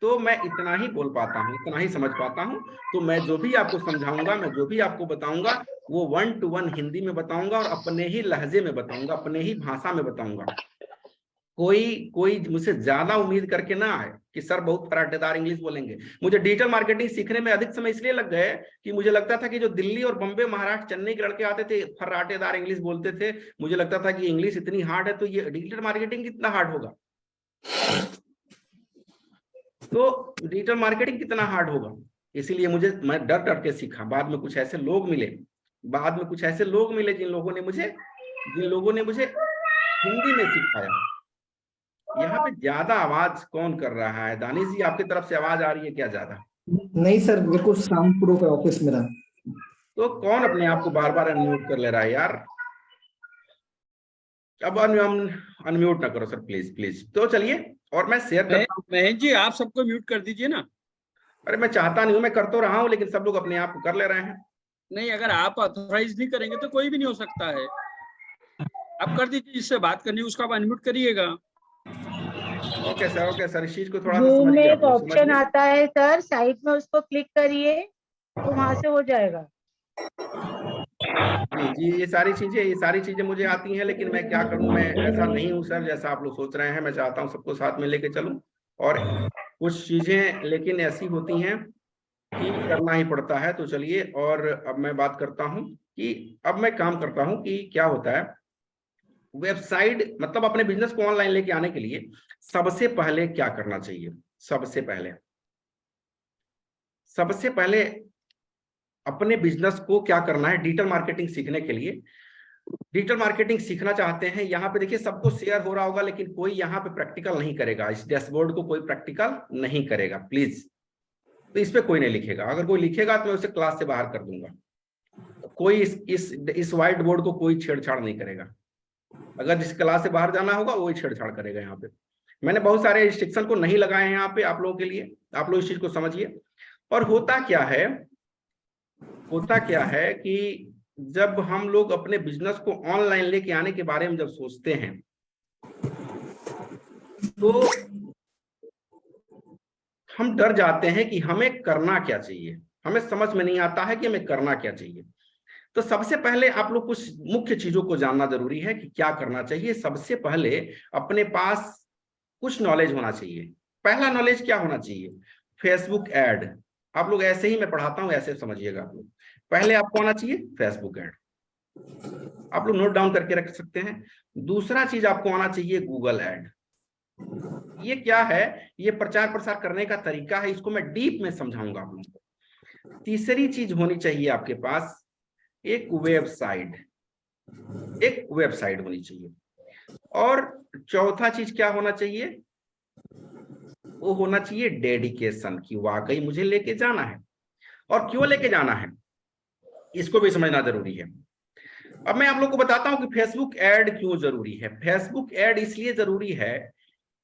तो मैं इतना ही बोल पाता हूँ, इतना ही समझ पाता हूँ। तो मैं जो भी आपको समझाऊंगा, मैं जो भी आपको बताऊंगा, वो 1 to 1 हिंदी में बताऊंगा और अपने ही लहजे में बताऊंगा, अपने ही भाषा में बताऊंगा। कोई मुझसे ज्यादा उम्मीद करके ना आए कि सर बहुत फराटेदार इंग्लिश बोलेंगे। मुझे डिजिटल मार्केटिंग सीखने में अधिक समय इसलिए लग गए कि मुझे लगता था कि जो दिल्ली और बम्बे, महाराष्ट्र, चेन्नई के लड़के आते थे फराटेदार इंग्लिश बोलते थे। मुझे लगता था कि इंग्लिश इतनी हार्ड है तो ये डिजिटल मार्केटिंग कितना हार्ड होगा, तो डिजिटल मार्केटिंग कितना हार्ड होगा। इसीलिए मैं डर डर के सीखा। बाद में कुछ ऐसे लोग मिले जिन लोगों ने मुझे हिंदी में सिखाया। यहाँ पे ज्यादा आवाज कौन कर रहा है? दानिश जी, आपकी तरफ से आवाज आ रही है क्या ज्यादा? नहीं सर, बिल्कुल साउंड प्रूफ है ऑफिस मेरा। तो कौन अपने आप को बार बार अनम्यूट कर ले रहा है यार? अब अनम्यूट ना करो सर, प्लीज प्लीज। तो चलिए, और मैं शेयर करता हूँ। महेश जी, आप सबको म्यूट कर दीजिए ना। अरे मैं चाहता नहीं हूँ, मैं कर तो रहा हूँ, लेकिन सब लोग अपने आप को कर ले रहे हैं। नहीं, अगर आप ऑथोराइज नहीं करेंगे तो कोई भी नहीं हो सकता है। आप कर दीजिए, जिससे बात करनी है उसको आप अनम्यूट करिएगा। ओके सर, इस चीज को थोड़ा सा जूम में समझिए, एक आप लोग ऑप्शन समझिए। आता है सर, साइड में उसको क्लिक करिए तो वहां से हो जाएगा। जी, ये सारी चीजें मुझे आती हैं, लेकिन मैं क्या करूं, मैं ऐसा नहीं हूं सर जैसा आप लोग सोच रहे हैं। मैं चाहता हूं सबको साथ में लेके चलूं, और कुछ चीजें लेकिन ऐसी होती हैं कि करना ही पड़ता है। तो चलिए, और अब मैं बात करता हूं कि अब मैं काम करता हूं कि क्या होता है। वेबसाइट मतलब अपने बिजनेस को ऑनलाइन लेके आने के लिए सबसे पहले क्या करना चाहिए? सबसे पहले अपने बिजनेस को क्या करना है डिजिटल मार्केटिंग सीखने के लिए? डिजिटल मार्केटिंग सीखना चाहते हैं, यहाँ पे देखिए सबको शेयर हो रहा होगा, लेकिन कोई यहाँ पे प्रैक्टिकल नहीं करेगा, इस डैशबोर्ड को कोई प्रैक्टिकल नहीं करेगा प्लीज। तो इस पे कोई नहीं लिखेगा, अगर कोई लिखेगा तो मैं उसे क्लास से बाहर कर दूंगा। कोई इस व्हाइट बोर्ड को कोई छेड़छाड़ नहीं करेगा, अगर जिस क्लास से बाहर जाना होगा वही छेड़छाड़ करेगा। यहाँ पे मैंने बहुत सारे रिस्ट्रिक्शन को नहीं लगाए हैं यहाँ पे आप लोगों के लिए, आप लोग इस चीज को समझिए। और होता क्या है कि जब हम लोग अपने बिजनेस को ऑनलाइन लेके आने के बारे में जब सोचते हैं तो हम डर जाते हैं कि हमें करना क्या चाहिए, हमें समझ में नहीं आता है कि हमें करना क्या चाहिए। तो सबसे पहले आप लोग कुछ मुख्य चीजों को जानना जरूरी है कि क्या करना चाहिए। सबसे पहले अपने पास कुछ नॉलेज होना चाहिए। पहला नॉलेज क्या होना चाहिए? Facebook ad. आप लोग ऐसे ही मैं पढ़ाता हूं, ऐसे समझिएगा आप लोग। पहले आपको आना चाहिए फेसबुक ऐड, आप लोग नोट डाउन करके रख सकते हैं। दूसरा चीज आपको आना चाहिए गूगल ऐड। ये क्या है? ये प्रचार प्रसार करने का तरीका है, इसको मैं डीप में समझाऊंगा आप लोगों को। तीसरी चीज होनी चाहिए आपके पास एक वेबसाइट होनी चाहिए। और चौथा चीज क्या होना चाहिए? वो होना चाहिए डेडिकेशन, की वाकई मुझे लेके जाना है। और क्यों लेके जाना है इसको भी समझना जरूरी है। अब मैं आप लोग को बताता हूं कि फेसबुक ऐड क्यों जरूरी है। फेसबुक ऐड इसलिए जरूरी है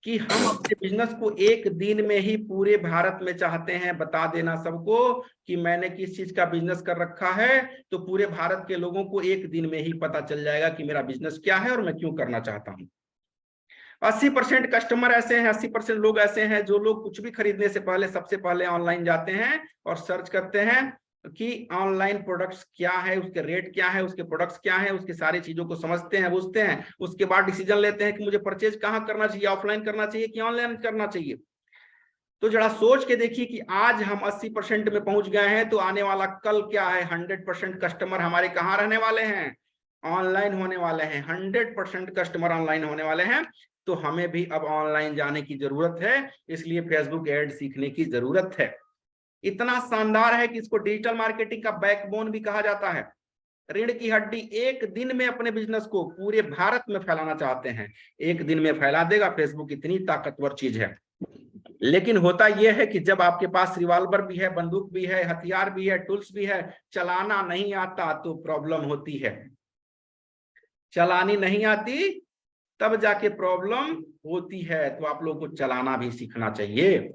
कि हम अपने बिजनेस को एक दिन में ही पूरे भारत में चाहते हैं बता देना सबको कि मैंने किस चीज का बिजनेस कर रखा है, तो पूरे भारत के लोगों को एक दिन में ही पता चल जाएगा कि मेरा बिजनेस क्या है और मैं क्यों करना चाहता हूं। 80% कस्टमर ऐसे हैं, 80% लोग ऐसे हैं जो लोग कुछ भी खरीदने से पहले सबसे पहले ऑनलाइन जाते हैं और सर्च करते हैं कि ऑनलाइन प्रोडक्ट्स क्या है, उसके रेट क्या है, उसके प्रोडक्ट्स क्या है, उसकी सारी चीजों को समझते हैं, बुझते हैं। उसके बाद डिसीजन लेते हैं कि मुझे परचेज कहाँ करना चाहिए, ऑफलाइन करना चाहिए कि ऑनलाइन करना चाहिए। तो जरा सोच के देखिए कि आज हम 80% में पहुंच गए हैं, तो आने वाला कल क्या है? 100% कस्टमर हमारे कहाँ रहने वाले हैं? ऑनलाइन होने वाले हैं। 100% कस्टमर ऑनलाइन होने वाले हैं। तो हमें भी अब ऑनलाइन जाने की जरूरत है, इसलिए फेसबुक एड सीखने की जरूरत है। इतना शानदार है कि इसको डिजिटल मार्केटिंग का बैकबोन भी कहा जाता है, रीढ़ की हड्डी। एक दिन में अपने बिजनेस को पूरे भारत में फैलाना चाहते हैं, एक दिन में फैला देगा फेसबुक। इतनी ताकतवर चीज है। लेकिन होता यह है कि जब आपके पास रिवॉल्वर भी है, बंदूक भी है, हथियार भी है, टूल्स भी है, चलाना नहीं आता तो प्रॉब्लम होती है। चलानी नहीं आती तब जाके प्रॉब्लम होती है। तो आप लोगों को चलाना भी सीखना चाहिए।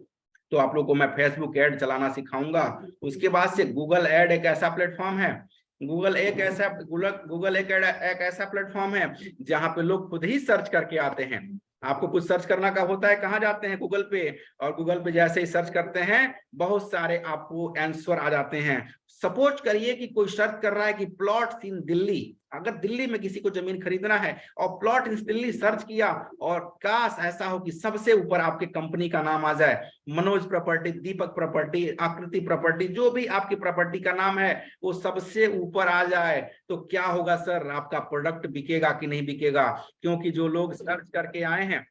तो आप लोगों को मैं फेसबुक ऐड चलाना सिखाऊंगा। उसके बाद से गूगल ऐड एक ऐसा प्लेटफॉर्म है, गूगल एक ऐसा प्लेटफॉर्म है जहां पे लोग खुद ही सर्च करके आते हैं। आपको कुछ सर्च करना का होता है, कहाँ जाते हैं? गूगल पे। और गूगल पे जैसे ही सर्च करते हैं बहुत सारे आपको आंसर आ जाते हैं। सपोज करिए कि कोई सर्च कर रहा है कि प्लॉट इन दिल्ली, अगर दिल्ली में किसी को जमीन खरीदना है और प्लॉट इन दिल्ली सर्च किया, और काश ऐसा हो कि सबसे ऊपर आपके कंपनी का नाम आ जाए, मनोज प्रॉपर्टी, दीपक प्रॉपर्टी, आकृति प्रॉपर्टी, जो भी आपकी प्रॉपर्टी का नाम है वो सबसे ऊपर आ जाए, तो क्या होगा सर? आपका प्रोडक्ट बिकेगा कि नहीं बिकेगा? क्योंकि जो लोग सर्च करके आए हैं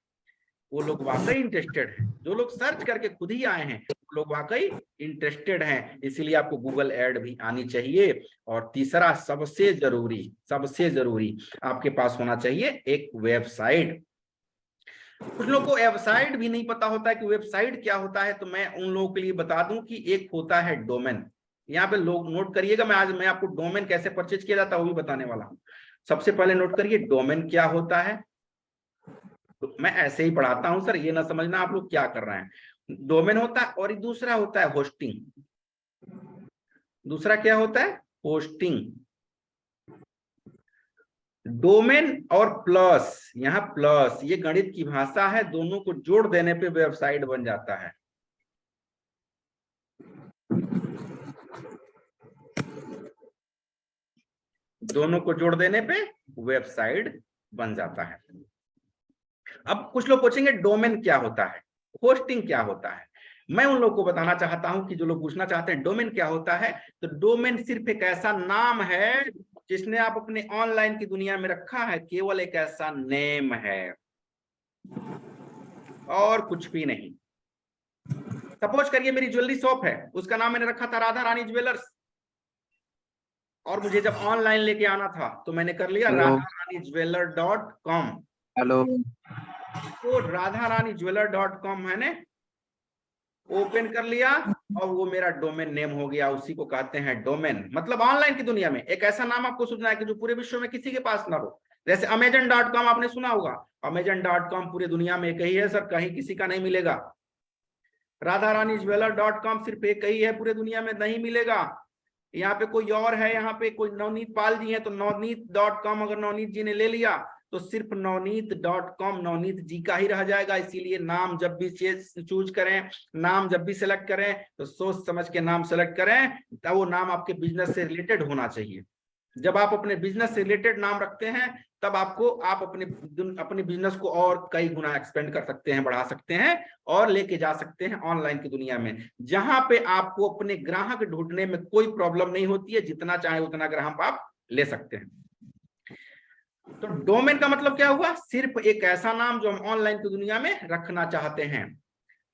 वो लोग वाकई इंटरेस्टेड हैं, जो लोग सर्च करके खुद ही आए हैं वो लोग वाकई इंटरेस्टेड हैं। इसीलिए आपको गूगल ऐड भी आनी चाहिए। और तीसरा सबसे जरूरी आपके पास होना चाहिए एक वेबसाइट। कुछ लोगों को वेबसाइट भी नहीं पता होता है कि वेबसाइट क्या होता है, तो मैं उन लोगों के लिए बता दूं कि एक होता है डोमेन। यहाँ पे लोग नोट करिएगा, मैं आपको डोमेन कैसे परचेज किया जाता है वो भी बताने वाला हूँ। सबसे पहले नोट करिए डोमेन क्या होता है। तो मैं ऐसे ही पढ़ाता हूं सर, ये ना समझना आप लोग क्या कर रहे हैं। डोमेन होता है और दूसरा होता है होस्टिंग। दूसरा क्या होता है? होस्टिंग। डोमेन और प्लस, यहाँ प्लस ये गणित की भाषा है, दोनों को जोड़ देने पे वेबसाइट बन जाता है। दोनों को जोड़ देने पे वेबसाइट बन जाता है। अब कुछ लोग पूछेंगे डोमेन क्या होता है, होस्टिंग क्या होता है। मैं उन लोगों को बताना चाहता हूं कि जो लोग पूछना चाहते हैं डोमेन क्या होता है, तो डोमेन सिर्फ एक ऐसा नाम है जिसने आप अपने ऑनलाइन की दुनिया में रखा है, केवल एक ऐसा नेम है और कुछ भी नहीं। सपोज करिए मेरी ज्वेलरी शॉप है, उसका नाम मैंने रखा था राधा रानी ज्वेलर्स। और मुझे जब ऑनलाइन लेके आना था तो मैंने कर लिया radharanijeweler.com। हेलो। तो radharanijeweler.com मैंने ओपन कर लिया और वो मेरा डोमेन नेम हो गया, उसी को कहते हैं डोमेन। मतलब ऑनलाइन की दुनिया में एक ऐसा नाम आपको सोचना है कि जो पूरे विश्व में किसी के पास ना हो। जैसे Amazon.com आपने सुना होगा, Amazon.com पूरी दुनिया में एक ही है सर, कहीं किसी का नहीं मिलेगा। radharanijeweler.com सिर्फ एक ही है, पूरे दुनिया में नहीं मिलेगा। यहाँ पे कोई और है, यहाँ पे कोई नवनीत पाल जी है, तो नवनीत.com अगर नवनीत जी ने ले लिया तो सिर्फ नवनीत.com नवनीत जी का ही रह जाएगा। इसीलिए नाम जब भी चूज करें, नाम जब भी सिलेक्ट करें तो सोच समझ के नाम सेलेक्ट करें, तब वो नाम आपके बिजनेस से रिलेटेड होना चाहिए। जब आप अपने बिजनेस से रिलेटेड नाम रखते हैं तब आप अपने बिजनेस को और कई गुना एक्सपेंड कर सकते हैं, बढ़ा सकते हैं और लेके जा सकते हैं ऑनलाइन की दुनिया में, जहां पे आपको अपने ग्राहक ढूंढने में कोई प्रॉब्लम नहीं होती है। जितना चाहे उतना ग्राहक आप ले सकते हैं। तो डोमेन का मतलब क्या हुआ? सिर्फ एक ऐसा नाम जो हम ऑनलाइन की दुनिया में रखना चाहते हैं।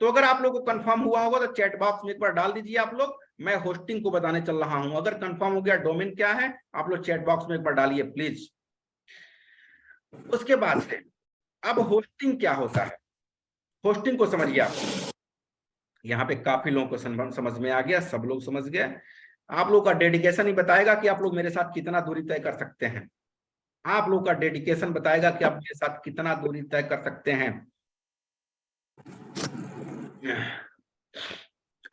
तो अगर आप लोगों को कंफर्म हुआ होगा तो चैट बॉक्स में एक बार डाल दीजिए आप लोग। मैं होस्टिंग को बताने चल रहा हूं। अगर कंफर्म हो गया डोमेन क्या है, आप लोग चैट बॉक्स में एक बार डालिए प्लीज। उसके बाद से अब होस्टिंग क्या होता है, होस्टिंग को समझिए आप। यहाँ पे काफी लोगों को समझ में आ गया, सब लोग समझ गए। आप लोग का डेडिकेशन ही बताएगा कि आप लोग मेरे साथ कितना दूरी तय कर सकते हैं। आप लोग का डेडिकेशन बताएगा कि आप मेरे साथ कितना दूरी तय कर सकते हैं।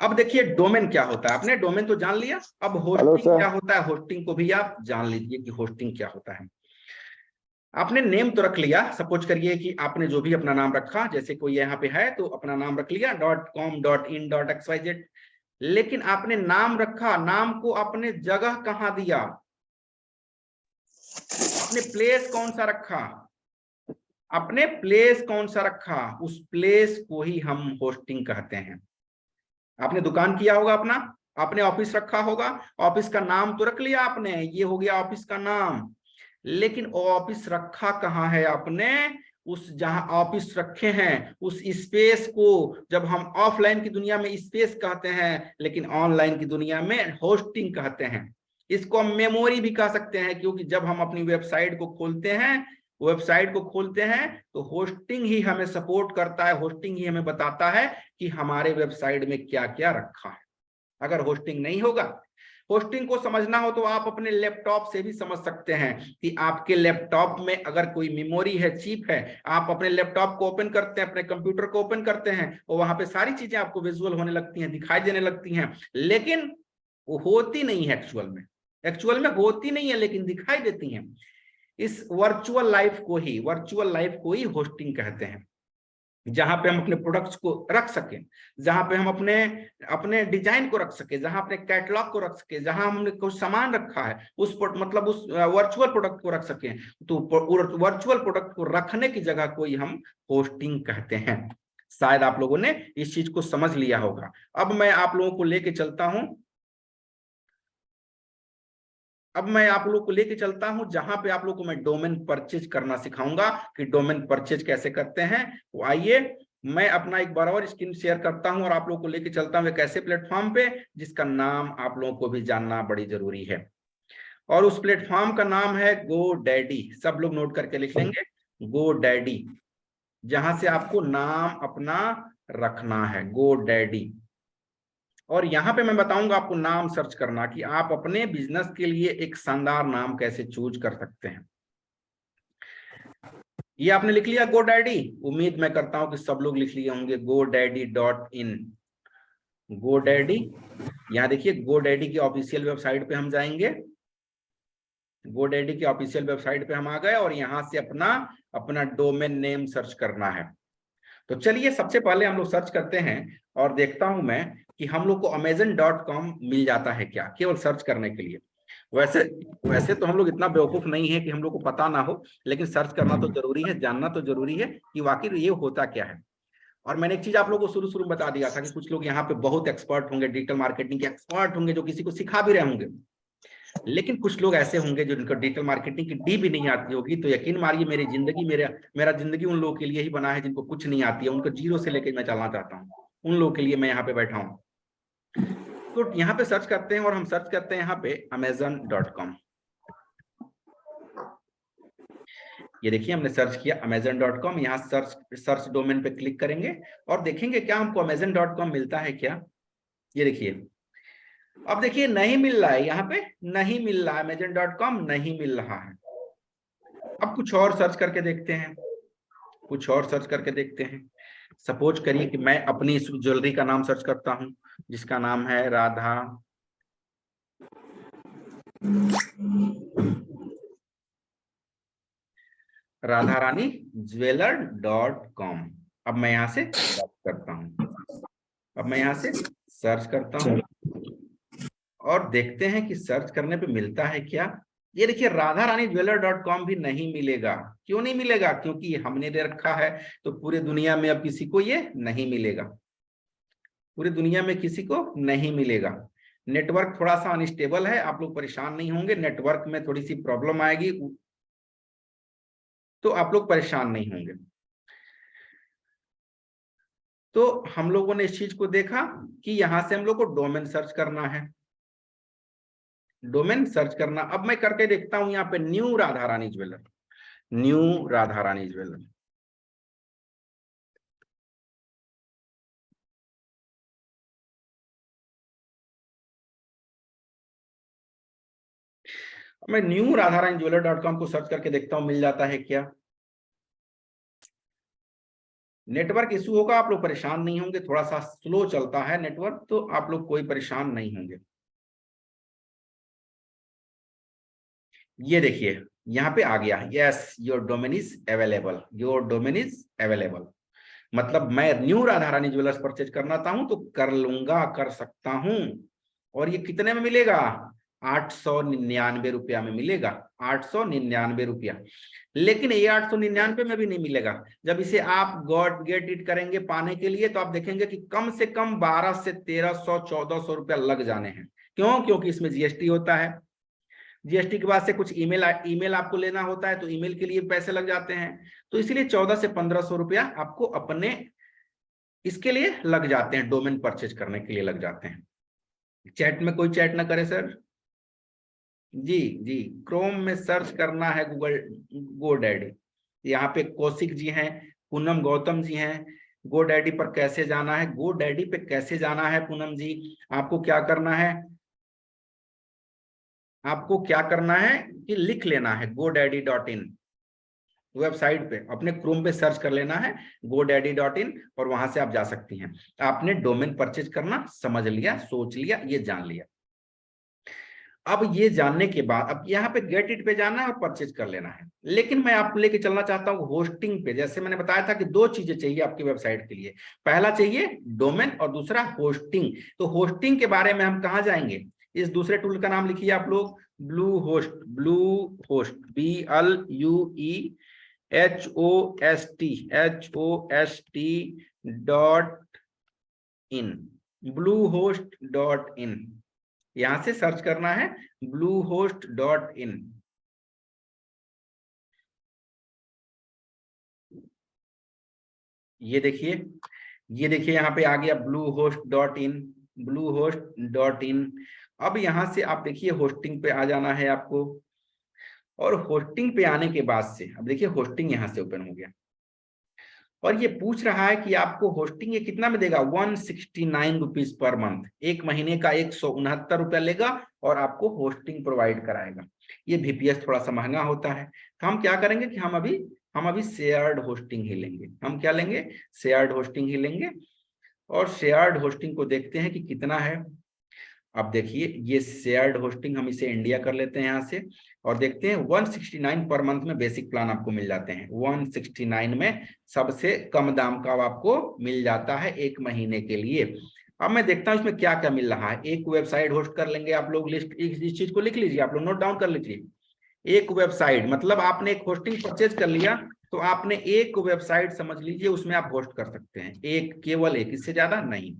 अब देखिए डोमेन क्या होता है। आपने डोमेन तो जान लिया, अब होस्टिंग क्या होता है, होस्टिंग को भी आप जान लीजिए कि होस्टिंग क्या होता है। आपने नेम तो रख लिया, सपोज करिए कि आपने जो भी अपना नाम रखा, जैसे कोई यहाँ पे है तो अपना नाम रख लिया .com .in .xyz। लेकिन आपने नाम रखा, नाम को आपने जगह कहाँ दिया, अपने प्लेस कौन सा रखा, अपने प्लेस कौन सा रखा, उस प्लेस को ही हम होस्टिंग कहते हैं। आपने दुकान किया होगा अपना, आपने ऑफिस रखा होगा, ऑफिस का नाम तो रख लिया आपने, ये हो गया ऑफिस का नाम। लेकिन ऑफिस रखा कहाँ है आपने? उस जहां ऑफिस रखे हैं उस स्पेस को जब हम ऑफलाइन की दुनिया में स्पेस कहते हैं, लेकिन ऑनलाइन की दुनिया में होस्टिंग कहते हैं। इसको हम मेमोरी भी कह सकते हैं, क्योंकि जब हम अपनी वेबसाइट को खोलते हैं तो होस्टिंग ही हमें सपोर्ट करता है, होस्टिंग ही हमें बताता है कि हमारे वेबसाइट में क्या क्या रखा है। अगर होस्टिंग नहीं होगा, होस्टिंग को समझना हो तो आप अपने लैपटॉप से भी समझ सकते हैं कि आपके लैपटॉप में अगर कोई मेमोरी है, चिप है, आप अपने लैपटॉप को ओपन करते हैं, अपने कंप्यूटर को ओपन करते हैं और वहां पे सारी चीजें आपको विजुअल होने लगती हैं, दिखाई देने लगती हैं, लेकिन वो होती नहीं है एक्चुअल में होती नहीं है, लेकिन दिखाई देती हैं। इस वर्चुअल लाइफ को ही होस्टिंग कहते हैं, जहां पे हम अपने प्रोडक्ट्स को रख सकें, जहां पे हम अपने डिजाइन को रख सके, जहां अपने कैटलॉग को रख सके, जहां हमने कुछ सामान रखा है उस वर्चुअल प्रोडक्ट को रख सकें। तो वर्चुअल प्रोडक्ट को रखने की जगह को ही हम होस्टिंग कहते हैं। शायद आप लोगों ने इस चीज को समझ लिया होगा। अब मैं आप लोगों को लेके चलता हूं, जहां पे आप लोगों को मैं डोमेन परचेज करना सिखाऊंगा कि डोमेन परचेज कैसे करते हैं। तो आइए मैं अपना एक बार और स्क्रीन शेयर करता हूं और आप लोगों को लेके चलता हूं एक ऐसे प्लेटफॉर्म पे जिसका नाम आप लोगों को भी जानना बड़ी जरूरी है। और उस प्लेटफॉर्म का नाम है GoDaddy। सब लोग नोट करके लिख लेंगे, GoDaddy, जहां से आपको नाम अपना रखना है, GoDaddy। और यहाँ पे मैं बताऊंगा आपको नाम सर्च करना कि आप अपने बिजनेस के लिए एक शानदार नाम कैसे चूज कर सकते हैं। ये आपने लिख लिया GoDaddy? उम्मीद मैं करता हूं कि सब लोग लिख लिए होंगे GoDaddy.in। GoDaddy, यहाँ देखिए GoDaddy की ऑफिशियल वेबसाइट पे हम जाएंगे। GoDaddy की ऑफिशियल वेबसाइट पे हम आ गए और यहाँ से अपना डोमेन नेम सर्च करना है। तो चलिए सबसे पहले हम लोग सर्च करते हैं और देखता हूं मैं कि हम लोग को Amazon.com मिल जाता है क्या, केवल सर्च करने के लिए। वैसे तो हम लोग इतना बेवकूफ नहीं है कि हम लोग को पता ना हो, लेकिन सर्च करना तो जरूरी है, जानना तो जरूरी है कि वाकई ये होता क्या है। और मैंने एक चीज आप लोगों को शुरू में बता दिया था कि कुछ लोग यहाँ पे बहुत एक्सपर्ट होंगे, डिजिटल मार्केटिंग के एक्सपर्ट होंगे, जो किसी को सिखा भी रहे होंगे, लेकिन कुछ लोग ऐसे होंगे जिनको डिजिटल मार्केटिंग की डी भी नहीं आती होगी। तो यकीन मारिए मेरा जिंदगी उन लोगों के लिए ही बना है जिनको कुछ नहीं आती है, उनको जीरो से लेकर मैं चलना चाहता हूँ। उन लोगों के लिए मैं यहाँ पे बैठा हूँ। तो यहाँ पे सर्च करते हैं और हम सर्च करते हैं यहाँ पे amazon.com। ये देखिए हमने सर्च किया amazon.com, यहाँ सर्च डोमेन पे क्लिक करेंगे और देखेंगे क्या हमको amazon.com मिलता है क्या। ये देखिए, अब देखिए नहीं मिल रहा है, यहाँ पे नहीं मिल रहा है, amazon.com नहीं मिल रहा है। अब कुछ और सर्च करके देखते हैं, कुछ और सर्च करके देखते हैं। सपोज करिए कि मैं अपनी इस ज्वेलरी का नाम सर्च करता हूं जिसका नाम है राधा रानी ज्वेलर.com। अब मैं यहाँ से सर्च करता हूँ, अब मैं यहाँ से सर्च करता हूँ और देखते हैं कि सर्च करने पे मिलता है क्या। ये देखिए राधा रानी ज्वेलर.com भी नहीं मिलेगा। क्यों नहीं मिलेगा? क्योंकि हमने दे रखा है, तो पूरे दुनिया में अब किसी को ये नहीं मिलेगा, पूरी दुनिया में किसी को नहीं मिलेगा। नेटवर्क थोड़ा सा अनस्टेबल है, आप लोग परेशान नहीं होंगे, नेटवर्क में थोड़ी सी प्रॉब्लम आएगी तो आप लोग परेशान नहीं होंगे। तो हम लोगों ने इस चीज को देखा कि यहां से हम लोग को डोमेन सर्च करना है, डोमेन सर्च करना। अब मैं करके देखता हूं यहाँ पे new Radha Rani jeweller, new Radha Rani jeweller. मैं न्यू राधा रानी ज्वेलर.com को सर्च करके देखता हूं मिल जाता है क्या। नेटवर्क इशू होगा, आप लोग परेशान नहीं होंगे, थोड़ा सा स्लो चलता है नेटवर्क, तो आप लोग कोई परेशान नहीं होंगे। ये देखिए यहाँ पे आ गया, yes your domain is available, your domain is available. मतलब मैं new Radha Rani jewellers purchase करना चाहूं तो कर लूंगा, कर सकता हूं। और ये कितने में मिलेगा? 899 रुपया में मिलेगा, 899 रुपया। लेकिन ये 899 में भी नहीं मिलेगा। जब इसे आप गॉट गेट इट करेंगे पाने के लिए तो आप देखेंगे कि कम से कम 1200 से 1300 1400 रुपया लग जाने हैं। क्यों? क्योंकि इसमें जीएसटी होता है, जीएसटी के बाद से कुछ ईमेल आपको लेना होता है, तो ईमेल के लिए पैसे लग जाते हैं। तो इसलिए 1400 से 1500 रुपया आपको अपने इसके लिए लग जाते हैं, डोमेन परचेज करने के लिए लग जाते हैं। चैट में कोई चैट ना करे सर। जी जी, क्रोम में सर्च करना है गूगल गोडैडी। यहाँ पे कौशिक जी हैं, पूनम गौतम जी हैं। गोडैडी पर कैसे जाना है, गोडैडी पे कैसे जाना है पूनम जी, आपको क्या करना है, आपको क्या करना है कि लिख लेना है godaddy.in वेबसाइट पे, अपने क्रोम पे सर्च कर लेना है godaddy.in और वहां से आप जा सकती हैं। आपने डोमेन परचेज करना समझ लिया, सोच लिया, ये जान लिया। अब ये जानने के बाद अब यहाँ पे गेट इट पे जाना है और परचेज कर लेना है। लेकिन मैं आपको लेके चलना चाहता हूँ होस्टिंग पे। जैसे मैंने बताया था कि दो चीजें चाहिए आपकी वेबसाइट के लिए, पहला चाहिए डोमेन और दूसरा होस्टिंग। तो होस्टिंग के बारे में हम कहाँ जाएंगे? इस दूसरे टूल का नाम लिखिए आप लोग, blue host, blue host, BLUEHOST.in, bluehost.in। यहां से सर्च करना है bluehost.in। ये देखिए, ये देखिए यहाँ पे आ गया bluehost.in, bluehost.in। अब यहां से आप देखिए होस्टिंग पे आ जाना है आपको, और होस्टिंग पे आने के बाद से अब देखिए होस्टिंग यहां से ओपन हो गया और ये पूछ रहा है कि आपको होस्टिंग ये कितना में देगा, 169 रुपीज पर मंथ, एक महीने का 169 रुपया लेगा और आपको होस्टिंग प्रोवाइड कराएगा। ये VPS थोड़ा सा महंगा होता है, तो हम क्या करेंगे कि हम अभी शेयर्ड होस्टिंग ही लेंगे। हम क्या लेंगे? शेयर्ड होस्टिंग ही लेंगे। और शेयर्ड होस्टिंग को देखते हैं कि कितना है। अब देखिए ये शेयर्ड होस्टिंग हम इसे इंडिया कर लेते हैं यहाँ से और देखते हैं 169 पर मंथ में बेसिक प्लान आपको मिल जाते हैं। 169 में सबसे कम दाम का आपको मिल जाता है एक महीने के लिए। अब मैं देखता हूँ इसमें क्या क्या मिल रहा है। एक वेबसाइट होस्ट कर लेंगे आप लोग, लिस्ट इस चीज को लिख लीजिए, आप लोग नोट डाउन कर लीजिए। एक वेबसाइट मतलब आपने एक होस्टिंग परचेज कर लिया तो आपने एक वेबसाइट समझ लीजिए उसमें आप होस्ट कर सकते हैं, एक, केवल एक, इससे ज्यादा नहीं।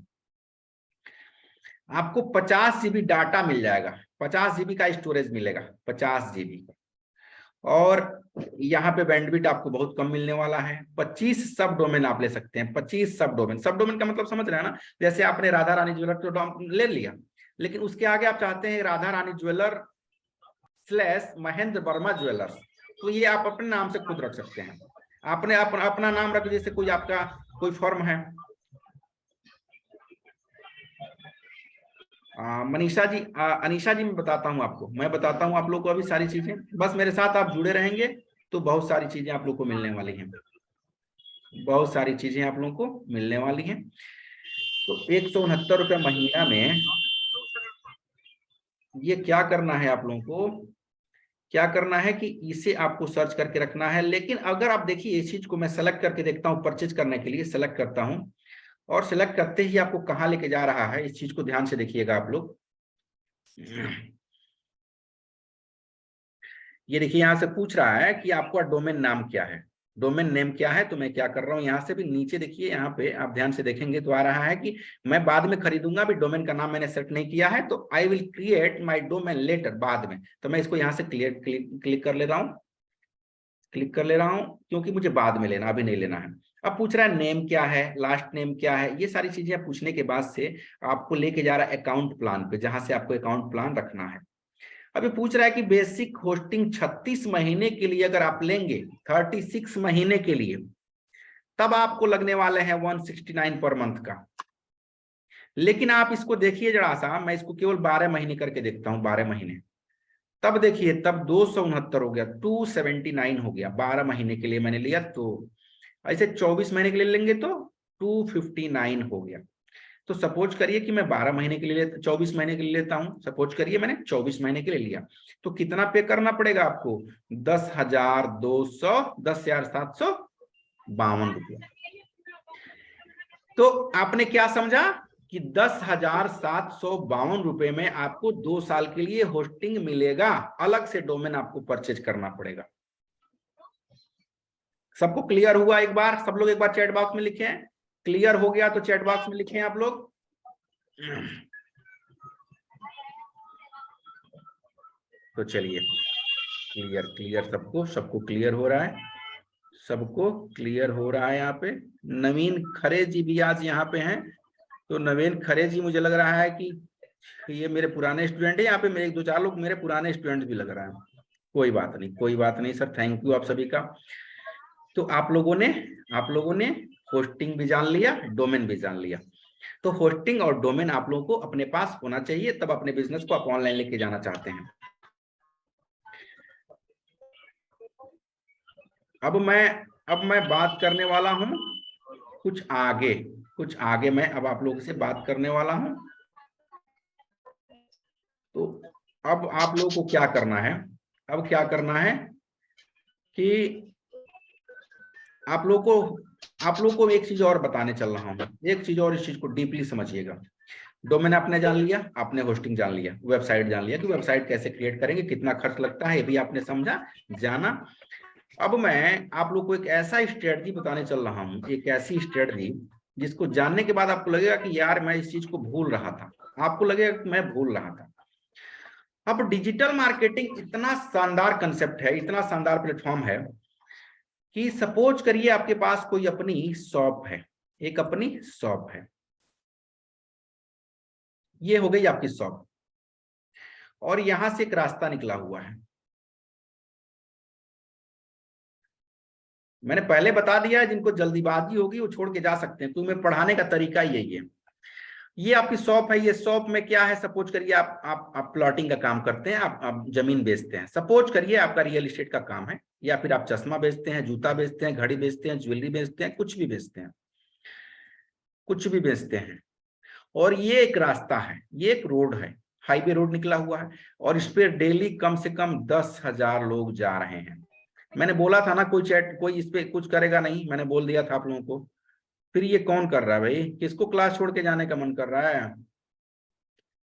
आपको 50 GB डाटा मिल जाएगा, 50 GB का स्टोरेज मिलेगा, 50 GB का। और यहाँ पे बैंडविड्थ आपको बहुत कम मिलने वाला है। 25 सब डोमेन आप ले सकते हैं, 25 सब डोमेन। सब डोमेन का मतलब समझ रहे हैं ना, जैसे आपने राधा रानी ज्वेलर ले लिया, लेकिन उसके आगे आप चाहते हैं राधा रानी ज्वेलर / महेंद्र वर्मा ज्वेलर्स, तो ये आप अपने नाम से खुद रख सकते हैं। आपने अपना नाम रख, जैसे कोई आपका कोई फर्म है, मनीषा जी, अनीशा जी, मैं बताता हूं आपको, मैं बताता हूं आप लोग को अभी सारी चीजें, बस मेरे साथ आप जुड़े रहेंगे तो बहुत सारी चीजें आप लोग को मिलने वाली हैं, बहुत सारी चीजें आप लोगों को मिलने वाली हैं। तो 169 रुपये महीना में ये क्या करना है आप लोगों को, क्या करना है कि इसे आपको सर्च करके रखना है। लेकिन अगर आप देखिए इस चीज को मैं सेलेक्ट करके देखता हूं, परचेज करने के लिए सेलेक्ट करता हूं, और सेलेक्ट करते ही आपको कहां लेके जा रहा है, इस चीज को ध्यान से देखिएगा आप लोग। ये देखिए यहां से पूछ रहा है कि आपका डोमेन नाम क्या है, डोमेन नेम क्या है। तो मैं क्या कर रहा हूं, यहां से भी नीचे देखिए, यहाँ पे आप ध्यान से देखेंगे तो आ रहा है कि मैं बाद में खरीदूंगा, अभी डोमेन का नाम मैंने सेट नहीं किया है, तो I will create my domain later, बाद में। तो मैं इसको यहाँ से क्लिक कर ले रहा हूँ, क्लिक कर ले रहा हूं, क्योंकि मुझे बाद में लेना, अभी नहीं लेना है। अब पूछ रहा है नेम क्या है, लास्ट नेम क्या है, ये सारी चीजें पूछने के बाद से आपको लेके जा रहा है अकाउंट प्लान पे, जहां से आपको अकाउंट प्लान रखना है। अभी पूछ रहा है कि बेसिक होस्टिंग 36 महीने के लिए अगर आप लेंगे, 36 महीने के लिए, तब आपको लगने वाले हैं 169 पर मंथ का। लेकिन आप इसको देखिए जरा सा, मैं इसको केवल 12 महीने करके देखता हूं, 12 महीने, तब देखिए तब 269 हो गया, 279 हो गया, 12 महीने के लिए मैंने लिया। तो ऐसे 24 महीने के लिए लेंगे तो 259 हो गया। तो सपोज करिए कि मैं 12 महीने के लिए 24 महीने के लिए लेता हूं, सपोज करिए मैंने 24 महीने के लिए लिया, तो कितना पे करना पड़ेगा आपको, 10,752 रुपया। तो आपने क्या समझा कि 10,752 रुपए में आपको 2 साल के लिए होस्टिंग मिलेगा, अलग से डोमेन आपको परचेज करना पड़ेगा। सबको क्लियर हुआ? एक बार सब लोग एक बार चैट बॉक्स में लिखें, क्लियर हो गया तो चैट बॉक्स में लिखें आप लोग। तो चलिए, क्लियर सबको क्लियर हो रहा है, सबको क्लियर हो रहा है। यहाँ पे नवीन खरे जी भी आज यहाँ पे हैं, तो नवीन खरे जी, मुझे लग रहा है कि ये मेरे पुराने स्टूडेंट है, यहाँ पे मेरे 2-4 लोग मेरे पुराने स्टूडेंट भी लग रहा है। कोई बात नहीं, कोई बात नहीं सर, थैंक यू आप सभी का। तो आप लोगों ने होस्टिंग भी जान लिया, डोमेन भी जान लिया। तो होस्टिंग और डोमेन आप लोगों को अपने पास होना चाहिए, तब अपने बिजनेस को आप ऑनलाइन लेके जाना चाहते हैं। अब मैं बात करने वाला हूं कुछ आगे मैं अब आप लोगों से बात करने वाला हूं। तो अब आप लोगों को क्या करना है, अब क्या करना है कि आप लोग को एक चीज और बताने चल रहा हूं, एक चीज और, इस चीज को डीपली समझिएगा। डोमेन आपने जान लिया, आपने होस्टिंग जान लिया, वेबसाइट जान लिया कि वेबसाइट कैसे क्रिएट करेंगे, कितना खर्च लगता है, ये भी आपने समझा, जाना। अब मैं आप लोग को एक ऐसा स्ट्रेटजी बताने चल रहा हूं, एक ऐसी स्ट्रेटजी जिसको जानने के बाद आपको लगेगा कि यार मैं इस चीज को भूल रहा था, आपको लगेगा कि मैं भूल रहा था। अब डिजिटल मार्केटिंग इतना शानदार कंसेप्ट है, इतना शानदार प्लेटफॉर्म है कि सपोज करिए आपके पास कोई अपनी शॉप है, एक अपनी शॉप है, ये हो गई आपकी शॉप, और यहां से एक रास्ता निकला हुआ है। मैंने पहले बता दिया है, जिनको जल्दीबाजी होगी वो छोड़ के जा सकते हैं, क्योंकि मैं पढ़ाने का तरीका यही है। ये आपकी शॉप है, ये शॉप में क्या है, सपोज करिए आप प्लॉटिंग का काम करते हैं, आप जमीन बेचते हैं, सपोज करिए आपका रियल एस्टेट का काम है, या फिर आप चश्मा बेचते हैं, जूता बेचते हैं, घड़ी बेचते हैं, ज्वेलरी बेचते हैं, कुछ भी बेचते हैं, कुछ भी बेचते हैं। और ये एक रास्ता है, ये एक रोड है, हाईवे रोड निकला हुआ है, और इस पे डेली कम से कम 10,000 लोग जा रहे हैं। मैंने बोला था ना कोई इस पे कुछ करेगा नहीं, मैंने बोल दिया था आप लोगों को। फिर ये कौन कर रहा है भाई, किसको क्लास छोड़ के जाने का मन कर रहा है?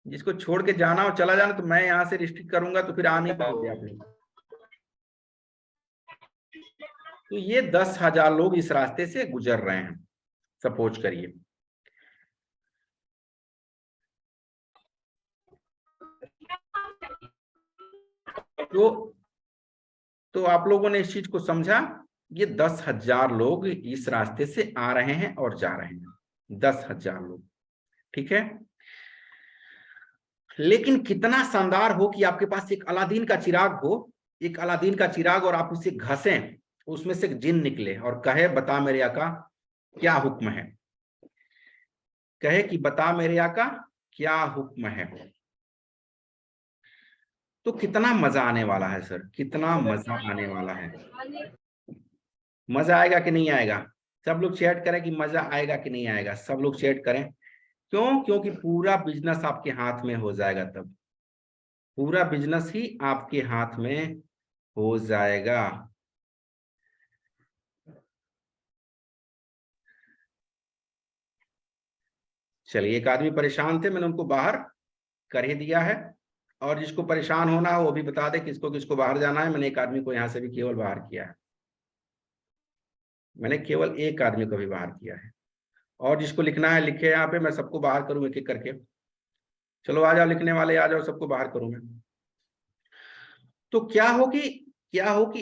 जिसको छोड़ के जाना और चला जाना, तो मैं यहाँ से रिस्ट्रिक्ट करूंगा तो फिर आ नहीं पाओगे आप लोग। तो ये 10,000 लोग इस रास्ते से गुजर रहे हैं, सपोज करिए। तो आप लोगों ने इस चीज को समझा, ये 10,000 लोग इस रास्ते से आ रहे हैं और जा रहे हैं, 10,000 लोग, ठीक है। लेकिन कितना शानदार हो कि आपके पास एक अलादीन का चिराग हो, एक अलादीन का चिराग, और आप उसे घसें, उसमें से एक जिन निकले और कहे बता मेरे आका क्या हुक्म है, कहे कि बता मेरे आका क्या हुक्म है। तो कितना मजा आने वाला है सर, कितना मजा आने वाला है। मजा आएगा कि नहीं आएगा? सब लोग चैट करें कि मजा आएगा कि नहीं आएगा, सब लोग चैट करें। क्यों? क्योंकि पूरा बिजनेस आपके हाथ में हो जाएगा, तब पूरा बिजनेस ही आपके हाथ में हो जाएगा। चलिए, एक आदमी परेशान थे, मैंने उनको बाहर कर ही दिया है, और जिसको परेशान होना है वो भी बता दे किसको किसको बाहर जाना है। मैंने एक आदमी को यहां से भी केवल बाहर किया है, मैंने केवल एक आदमी को भी बाहर किया है, और जिसको लिखना है लिखे यहाँ पे, मैं सबको बाहर करूं एक एक करके। चलो आ जाओ, लिखने वाले आ जाओ, सबको बाहर करूं मैं। तो क्या हो कि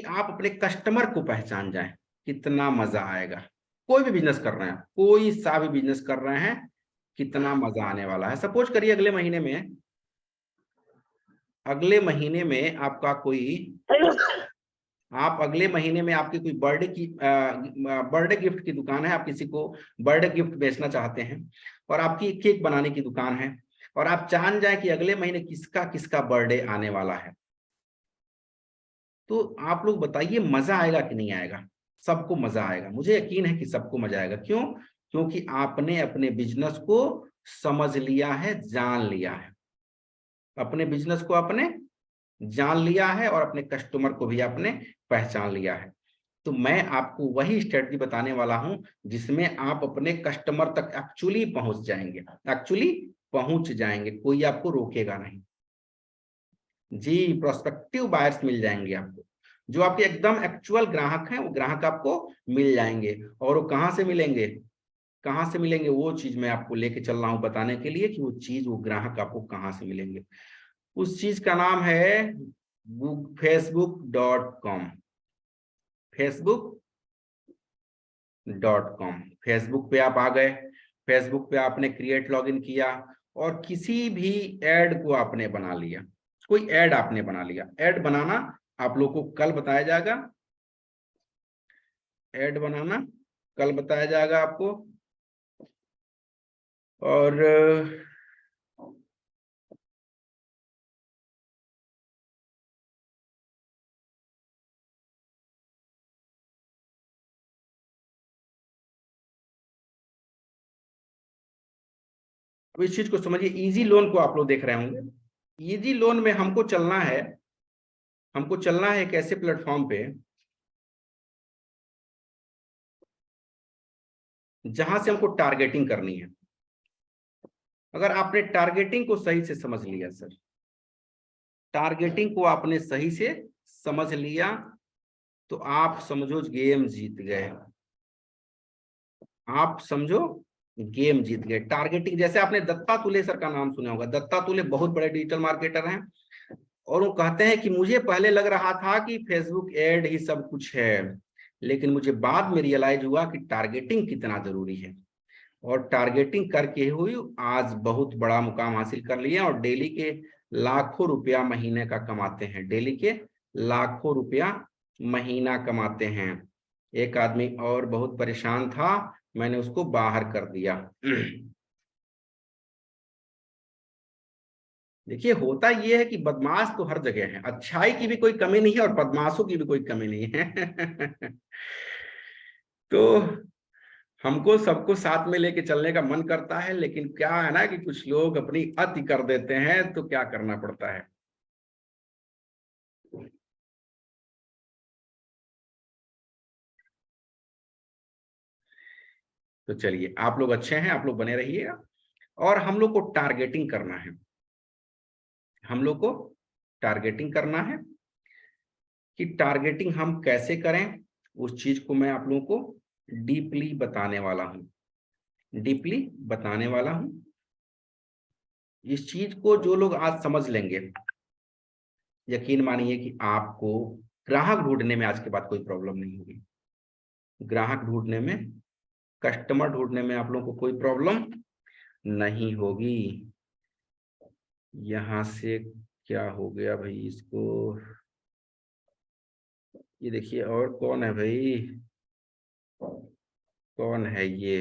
आप अपने कस्टमर को पहचान जाएं, कितना मजा आएगा। कोई भी बिजनेस कर रहे हैं, कोई सा भी बिजनेस कर रहे हैं, कितना मजा आने वाला है। सपोज करिए अगले महीने में आपका कोई, आप अगले महीने में आपकी कोई बर्थडे गिफ्ट की दुकान है, आप किसी को बर्थडे गिफ्ट बेचना चाहते हैं, और आपकी केक बनाने की दुकान है, और आप जान जाए कि अगले महीने किसका किसका बर्थडे आने वाला है। तो आप लोग बताइए मजा आएगा कि नहीं आएगा? सबको मजा आएगा, मुझे यकीन है कि सबको मजा आएगा। क्यों? क्योंकि आपने अपने बिजनेस को समझ लिया है, जान लिया है, अपने बिजनेस को आपने जान लिया है, और अपने कस्टमर को भी आपने पहचान लिया है। तो मैं आपको वही स्ट्रेटजी बताने वाला हूं जिसमें आप अपने कस्टमर तक एक्चुअली पहुंच जाएंगे, कोई आपको रोकेगा नहीं जी। प्रोस्पेक्टिव बायर्स मिल जाएंगे आपको, जो आपके एकदम एक्चुअल ग्राहक हैं, वो ग्राहक आपको मिल जाएंगे। और वो कहाँ से मिलेंगे, कहाँ से मिलेंगे, वो चीज मैं आपको लेके चल रहा हूं बताने के लिए कि वो ग्राहक आपको कहाँ से मिलेंगे। उस चीज का नाम है facebook.com। facebook.com, फेसबुक पे आप आ गए, फेसबुक पे आपने क्रिएट लॉगिन किया, और किसी भी ऐड को आपने बना लिया, कोई ऐड आपने बना लिया। ऐड बनाना आप लोग को कल बताया जाएगा, ऐड बनाना कल बताया जाएगा आपको। और अब इस चीज को समझिए, इजी लोन को आप लोग देख रहे होंगे। इजी लोन में हमको चलना है एक ऐसे प्लेटफॉर्म पे जहां से हमको टारगेटिंग करनी है। अगर आपने टारगेटिंग को सही से समझ लिया सर, टारगेटिंग को आपने सही से समझ लिया, तो आप समझो गेम जीत गए, आप समझो गेम जीत गए। टारगेटिंग, जैसे आपने दत्तातुले सर का नाम सुना होगा, दत्तातुले बहुत बड़े डिजिटल मार्केटर हैं, और वो कहते हैं कि मुझे पहले लग रहा था कि फेसबुक एड ही सब कुछ है, लेकिन मुझे बाद में रियलाइज हुआ कि टारगेटिंग कितना जरूरी है, और टारगेटिंग करके हुई आज बहुत बड़ा मुकाम हासिल कर लिए, और डेली के लाखों रुपया महीने का कमाते हैं, डेली के लाखों रुपया महीना कमाते हैं। एक आदमी और बहुत परेशान था, मैंने उसको बाहर कर दिया। देखिए, होता ये है कि बदमाश तो हर जगह है, अच्छाई की भी कोई कमी नहीं है और बदमाशों की भी कोई कमी नहीं है। तो हमको सबको साथ में लेके चलने का मन करता है, लेकिन क्या है ना कि कुछ लोग अपनी अति कर देते हैं, तो क्या करना पड़ता है। तो चलिए, आप लोग अच्छे हैं, आप लोग बने रहिएगा, और हम लोग को टारगेटिंग करना है, हम लोग को टारगेटिंग करना है। कि टारगेटिंग हम कैसे करें, उस चीज को मैं आप लोगों को डीपली बताने वाला हूं। इस चीज को जो लोग आज समझ लेंगे, यकीन मानिए कि आपको ग्राहक ढूंढने में आज के बाद कोई प्रॉब्लम नहीं होगी। ग्राहक ढूंढने में, कस्टमर ढूंढने में आप लोगों को कोई प्रॉब्लम नहीं होगी। यहाँ से क्या हो गया भाई इसको, ये देखिए और कौन है भाई, कौन है ये,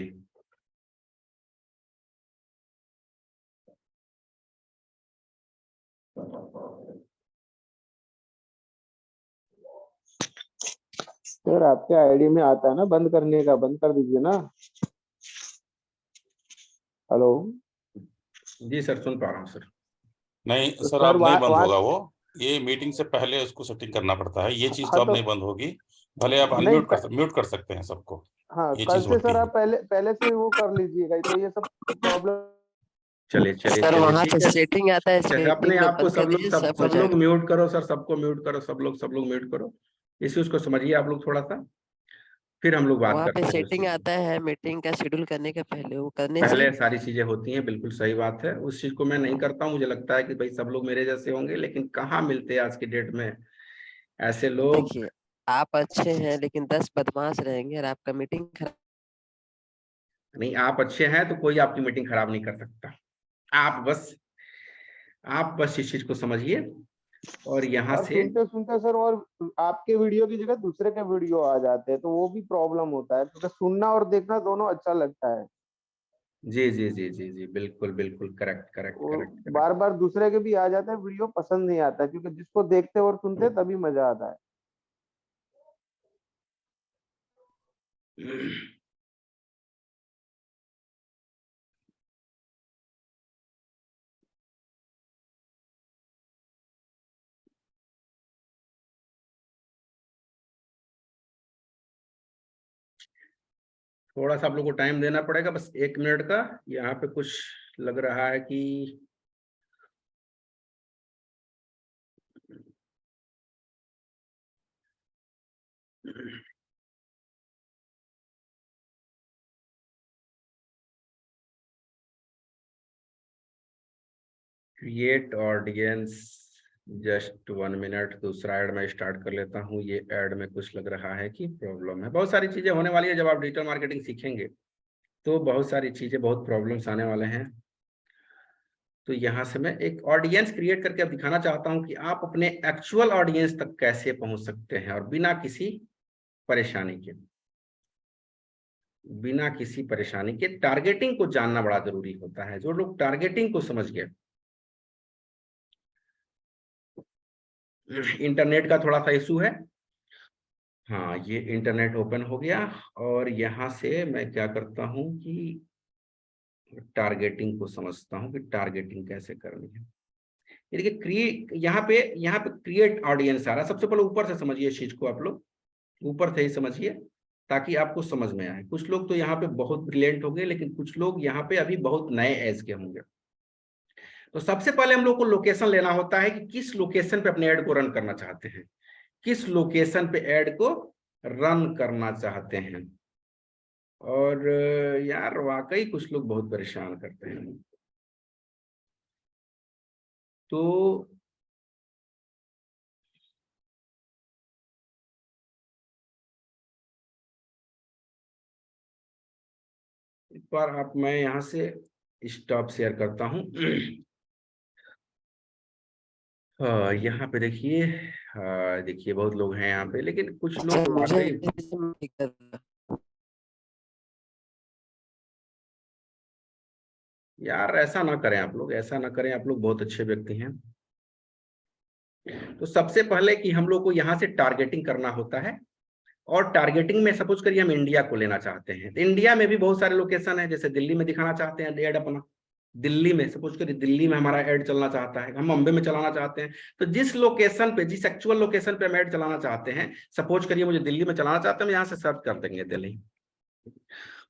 सर आपके आईडी में आता है ना बंद करने का, बंद कर दीजिए ना। हेलो। जी सर सुन पा रहा हूँ सर। नहीं तो सर, सर अब नहीं बंद वहाँ होगा वो, ये मीटिंग से पहले उसको सेटिंग करना पड़ता है, ये चीज तो हाँ अब तो नहीं बंद होगी। भले आप नहीं म्यूट कर सकते हैं सबको, हाँ ये कल चीज से होती सर है। आप पहले पहले से वो कर लीजिएगा तो ये सब प्रॉब्लम। चलिए चलिए सर चलिए वहां ठीक से है। सेटिंग आता है, सर, अपने सेटिंग में आप को बंद कर दीजिए, सब हो सब लोग जाएगा। म्यूट करो सर, सबको म्यूट करो, सब लोग म्यूट करो। इस चीज को समझिए आप लोग थोड़ा सा, फिर हम लोग बात वहां पे करते हैं उस सेटिंग चीज पे। आता है मीटिंग का शेड्यूल करने के पहले, वो करने से पहले सारी चीजें होती हैं, बिल्कुल सही बात है, उस चीज को मैं नहीं करता हूँ। मुझे लगता है कि भाई सब लोग मेरे जैसे होंगे, लेकिन कहाँ मिलते हैं आज की डेट में ऐसे लोग। देखिए, आप अच्छे हैं लेकिन 10 बदमाश रहेंगे और आपका मीटिंग खराब। नहीं, आप अच्छे हैं तो कोई आपकी मीटिंग खराब नहीं कर सकता। आप बस इस चीज को समझिए। और यहाँ और से सुनते सुनते सर और आपके वीडियो की जगह दूसरे के वीडियो आ जाते हैं तो वो भी प्रॉब्लम होता है, क्योंकि सुनना और देखना दोनों अच्छा लगता है। जी जी जी जी जी, बिल्कुल बिल्कुल, करेक्ट करेक्ट वो करेक्ट करेक्ट। बार बार दूसरे के भी आ जाते हैं, वीडियो पसंद नहीं आता क्योंकि जिसको देखते और सुनते तभी मजा आता है। थोड़ा सा आप लोग को टाइम देना पड़ेगा, बस 1 मिनट का। यहाँ पे कुछ लग रहा है कि क्रिएट ऑडियंस, जस्ट 1 मिनट। दूसरा ऐड मैं स्टार्ट कर लेता हूँ। ये ऐड में कुछ लग रहा है कि प्रॉब्लम है। बहुत सारी चीजें होने वाली है, जब आप डिजिटल मार्केटिंग सीखेंगे तो बहुत सारी चीजें, बहुत प्रॉब्लम्स आने वाले हैं। तो यहाँ से मैं एक ऑडियंस क्रिएट करके अब दिखाना चाहता हूँ कि आप अपने एक्चुअल ऑडियंस तक कैसे पहुंच सकते हैं, और बिना किसी परेशानी के, बिना किसी परेशानी के। टारगेटिंग को जानना बड़ा जरूरी होता है। जो लोग टारगेटिंग को समझ गए, इंटरनेट का थोड़ा सा इशू है। हाँ, ये इंटरनेट ओपन हो गया, और यहाँ से मैं क्या करता हूँ कि टारगेटिंग को समझता हूँ कि टारगेटिंग कैसे करनी है। ये देखिए, यहाँ पे क्रिएट ऑडियंस आ रहा है। सबसे पहले ऊपर से समझिए इस चीज को, आप लोग ऊपर से ही समझिए ताकि आपको समझ में आए। कुछ लोग तो यहाँ पे बहुत ब्रिलियंट होंगे, लेकिन कुछ लोग यहाँ पे अभी बहुत नए एज के होंगे। तो सबसे पहले हम लोग को लोकेशन लेना होता है कि किस लोकेशन पे अपने ऐड को रन करना चाहते हैं, किस लोकेशन पे ऐड को रन करना चाहते हैं। और यार वाकई कुछ लोग बहुत परेशान करते हैं। तो एक बार मैं यहाँ से स्टॉप शेयर करता हूँ। हाँ, यहाँ पे देखिए, हाँ देखिए बहुत लोग हैं यहाँ पे, लेकिन कुछ लोग सर मुझे वाकई। नहीं कर रहा। यार ऐसा ना करें आप लोग, ऐसा ना करें आप लोग, बहुत अच्छे व्यक्ति हैं। तो सबसे पहले कि हम लोग को यहाँ से टारगेटिंग करना होता है। और टारगेटिंग में सपोज करिए हम इंडिया को लेना चाहते हैं, तो इंडिया में भी बहुत सारे लोकेशन है। जैसे दिल्ली में दिखाना चाहते हैं एड अपना, दिल्ली में सपोज करिए दिल्ली में हमारा ऐड चलना चाहता है, हम बॉम्बे में चलाना चाहते हैं। तो जिस लोकेशन पे, जिस एक्चुअल लोकेशन पे हम ऐड चलाना चाहते हैं, सपोज करिए मुझे दिल्ली में चलाना चाहते हैं, हम यहाँ से सर्च कर देंगे दिल्ली,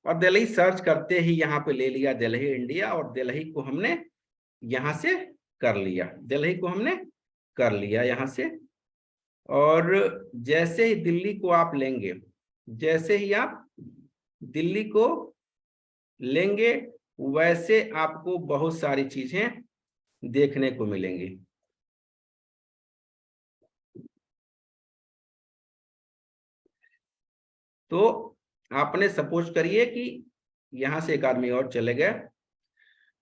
और दिल्ली सर्च करते ही यहाँ पे ले लिया दिल्ली इंडिया, और दिल्ली को हमने यहाँ से कर लिया, दिल्ली को हमने कर लिया यहाँ से। और जैसे ही दिल्ली को आप लेंगे, जैसे ही आप दिल्ली को लेंगे, वैसे आपको बहुत सारी चीजें देखने को मिलेंगी। तो आपने सपोज करिए कि यहां से एक आदमी और चले गए,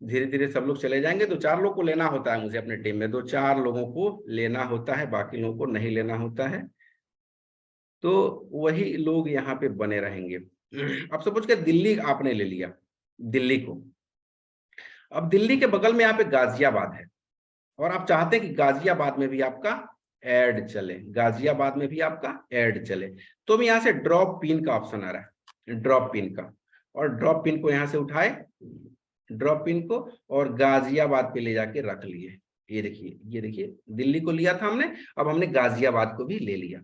धीरे धीरे सब लोग चले जाएंगे। 2-4 लोग को लेना होता है मुझे अपने टीम में, 2-4 लोगों को लेना होता है, बाकी लोगों को नहीं लेना होता है। तो वही लोग यहाँ पे बने रहेंगे। अब सपोज के दिल्ली आपने ले लिया, दिल्ली को, अब दिल्ली के बगल में यहाँ पे गाजियाबाद है और आप चाहते हैं कि गाजियाबाद में भी आपका ऐड चले, गाजियाबाद में भी आपका ऐड चले। तो हम यहाँ से ड्रॉप पिन का ऑप्शन आ रहा है, ड्रॉप पिन का, और ड्रॉप पिन को यहाँ से उठाए, ड्रॉप पिन को, और गाजियाबाद पे ले जाके रख लिए। ये देखिए, ये देखिए, दिल्ली को लिया था हमने, अब हमने गाजियाबाद को भी ले लिया।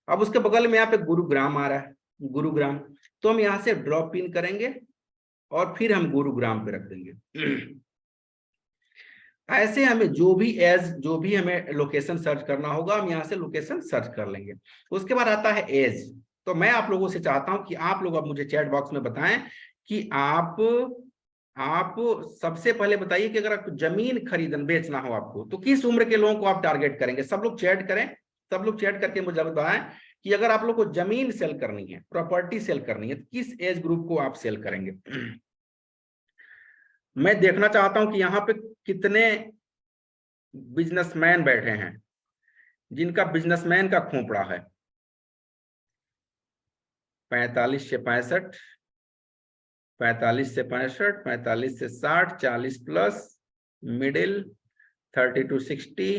अब उसके बगल में यहाँ पे गुरुग्राम आ रहा है, गुरुग्राम, तो हम यहाँ से ड्रॉप पिन करेंगे और फिर हम गुरुग्राम पे रख देंगे। ऐसे हमें जो भी हमें लोकेशन सर्च करना होगा, हम यहाँ से लोकेशन सर्च कर लेंगे। उसके बाद आता है एज। तो मैं आप लोगों से चाहता हूं कि आप लोग अब मुझे चैट बॉक्स में बताएं कि आप सबसे पहले बताइए कि अगर आपको जमीन बेचना हो आपको, तो किस उम्र के लोगों को आप टारगेट करेंगे। सब लोग चैट करें, सब लोग चैट करके मुझे बताएं कि अगर आप लोग को जमीन सेल करनी है, प्रॉपर्टी सेल करनी है, तो किस एज ग्रुप को आप सेल करेंगे। मैं देखना चाहता हूं कि यहाँ पे कितने बिजनेसमैन बैठे हैं जिनका बिजनेसमैन का खोपड़ा है। 45 से 65, 45 से 65, 45 से 60, 40 plus, middle 30 to 60,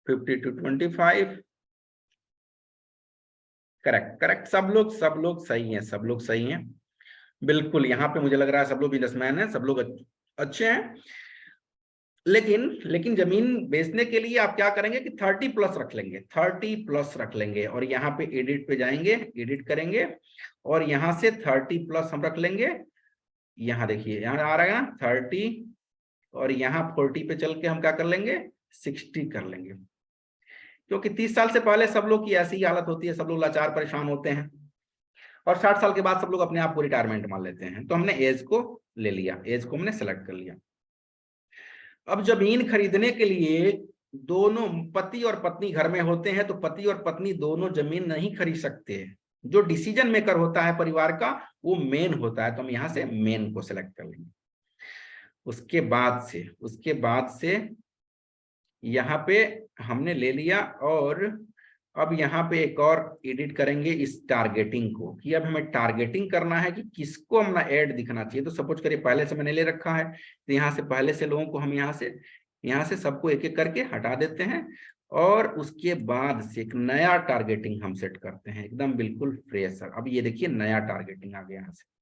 50 to 25। Correct, सब लोग सही हैं, सब लोग सही हैं, बिल्कुल। यहाँ पे मुझे लग रहा है सब लोग बिजनेसमैन हैं, सब लोग अच्छे हैं। लेकिन जमीन बेचने के लिए आप क्या करेंगे कि 30 प्लस रख लेंगे, 30 प्लस रख लेंगे, और यहाँ पे एडिट पे जाएंगे, एडिट करेंगे, और यहाँ से 30 प्लस हम रख लेंगे। यहाँ देखिए, यहाँ आ रहा है ना 30, और यहाँ 40 पे चल के हम क्या कर लेंगे, 60 कर लेंगे। क्योंकि 30 साल से पहले सब लोग की ऐसी ही हालत होती है, सब लोग लाचार परेशान होते हैं, और 60 साल के बाद सब लोग अपने आप को रिटायरमेंट मान लेते हैं। तो हमने एज को ले लिया, एज को हमने सेलेक्ट कर लिया। अब जमीन खरीदने के लिए दोनों पति और पत्नी घर में होते हैं, तो पति और पत्नी दोनों जमीन नहीं खरीद सकते हैं। जो डिसीजन मेकर होता है परिवार का, वो मेन होता है, तो हम यहाँ से मेन को सेलेक्ट कर लेंगे। उसके बाद से यहाँ पे हमने ले लिया, और अब यहाँ पे एक और एडिट करेंगे इस टारगेटिंग को, कि अब हमें टारगेटिंग करना है कि किसको अपना ऐड दिखना चाहिए। तो सपोज करिए पहले से मैंने ले रखा है, तो यहाँ से पहले से लोगों को हम यहाँ से सबको एक एक करके हटा देते हैं, और उसके बाद से एक नया टारगेटिंग हम सेट करते हैं, एकदम बिल्कुल फ्रेश। अब ये देखिए नया टारगेटिंग आ गया यहाँ से।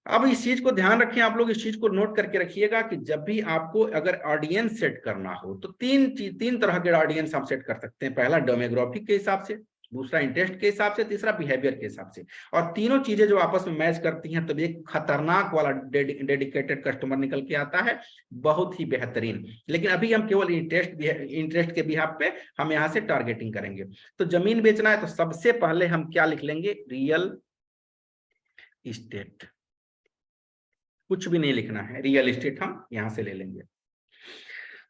अब इस चीज को ध्यान रखें, आप लोग इस चीज को नोट करके रखिएगा कि जब भी आपको अगर ऑडियंस सेट करना हो, तो तीन तरह के ऑडियंस आप सेट कर सकते हैं। पहला डेमोग्राफिक के हिसाब से, दूसरा इंटरेस्ट के हिसाब से, तीसरा बिहेवियर के हिसाब से। और तीनों चीजें जो आपस में मैच करती हैं, तो एक खतरनाक वाला डेडिकेटेड कस्टमर निकल के आता है, बहुत ही बेहतरीन। लेकिन अभी हम केवल इंटरेस्ट के बिहाफ पे हम यहाँ से टारगेटिंग करेंगे। तो जमीन बेचना है, तो सबसे पहले हम क्या लिख लेंगे, रियल इस्टेट। कुछ भी नहीं लिखना है, रियल इस्टेट हम यहाँ से ले लेंगे।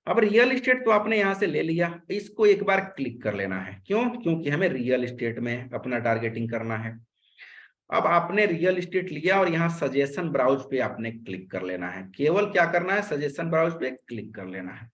अब रियल इस्टेट तो आपने यहाँ से ले लिया, इसको एक बार क्लिक कर लेना है। क्यों? क्योंकि हमें रियल इस्टेट में अपना टारगेटिंग करना है। अब आपने रियल इस्टेट लिया और यहाँ सजेशन ब्राउज पे आपने क्लिक कर लेना है। केवल क्या करना है, सजेशन ब्राउज पे क्लिक कर लेना है।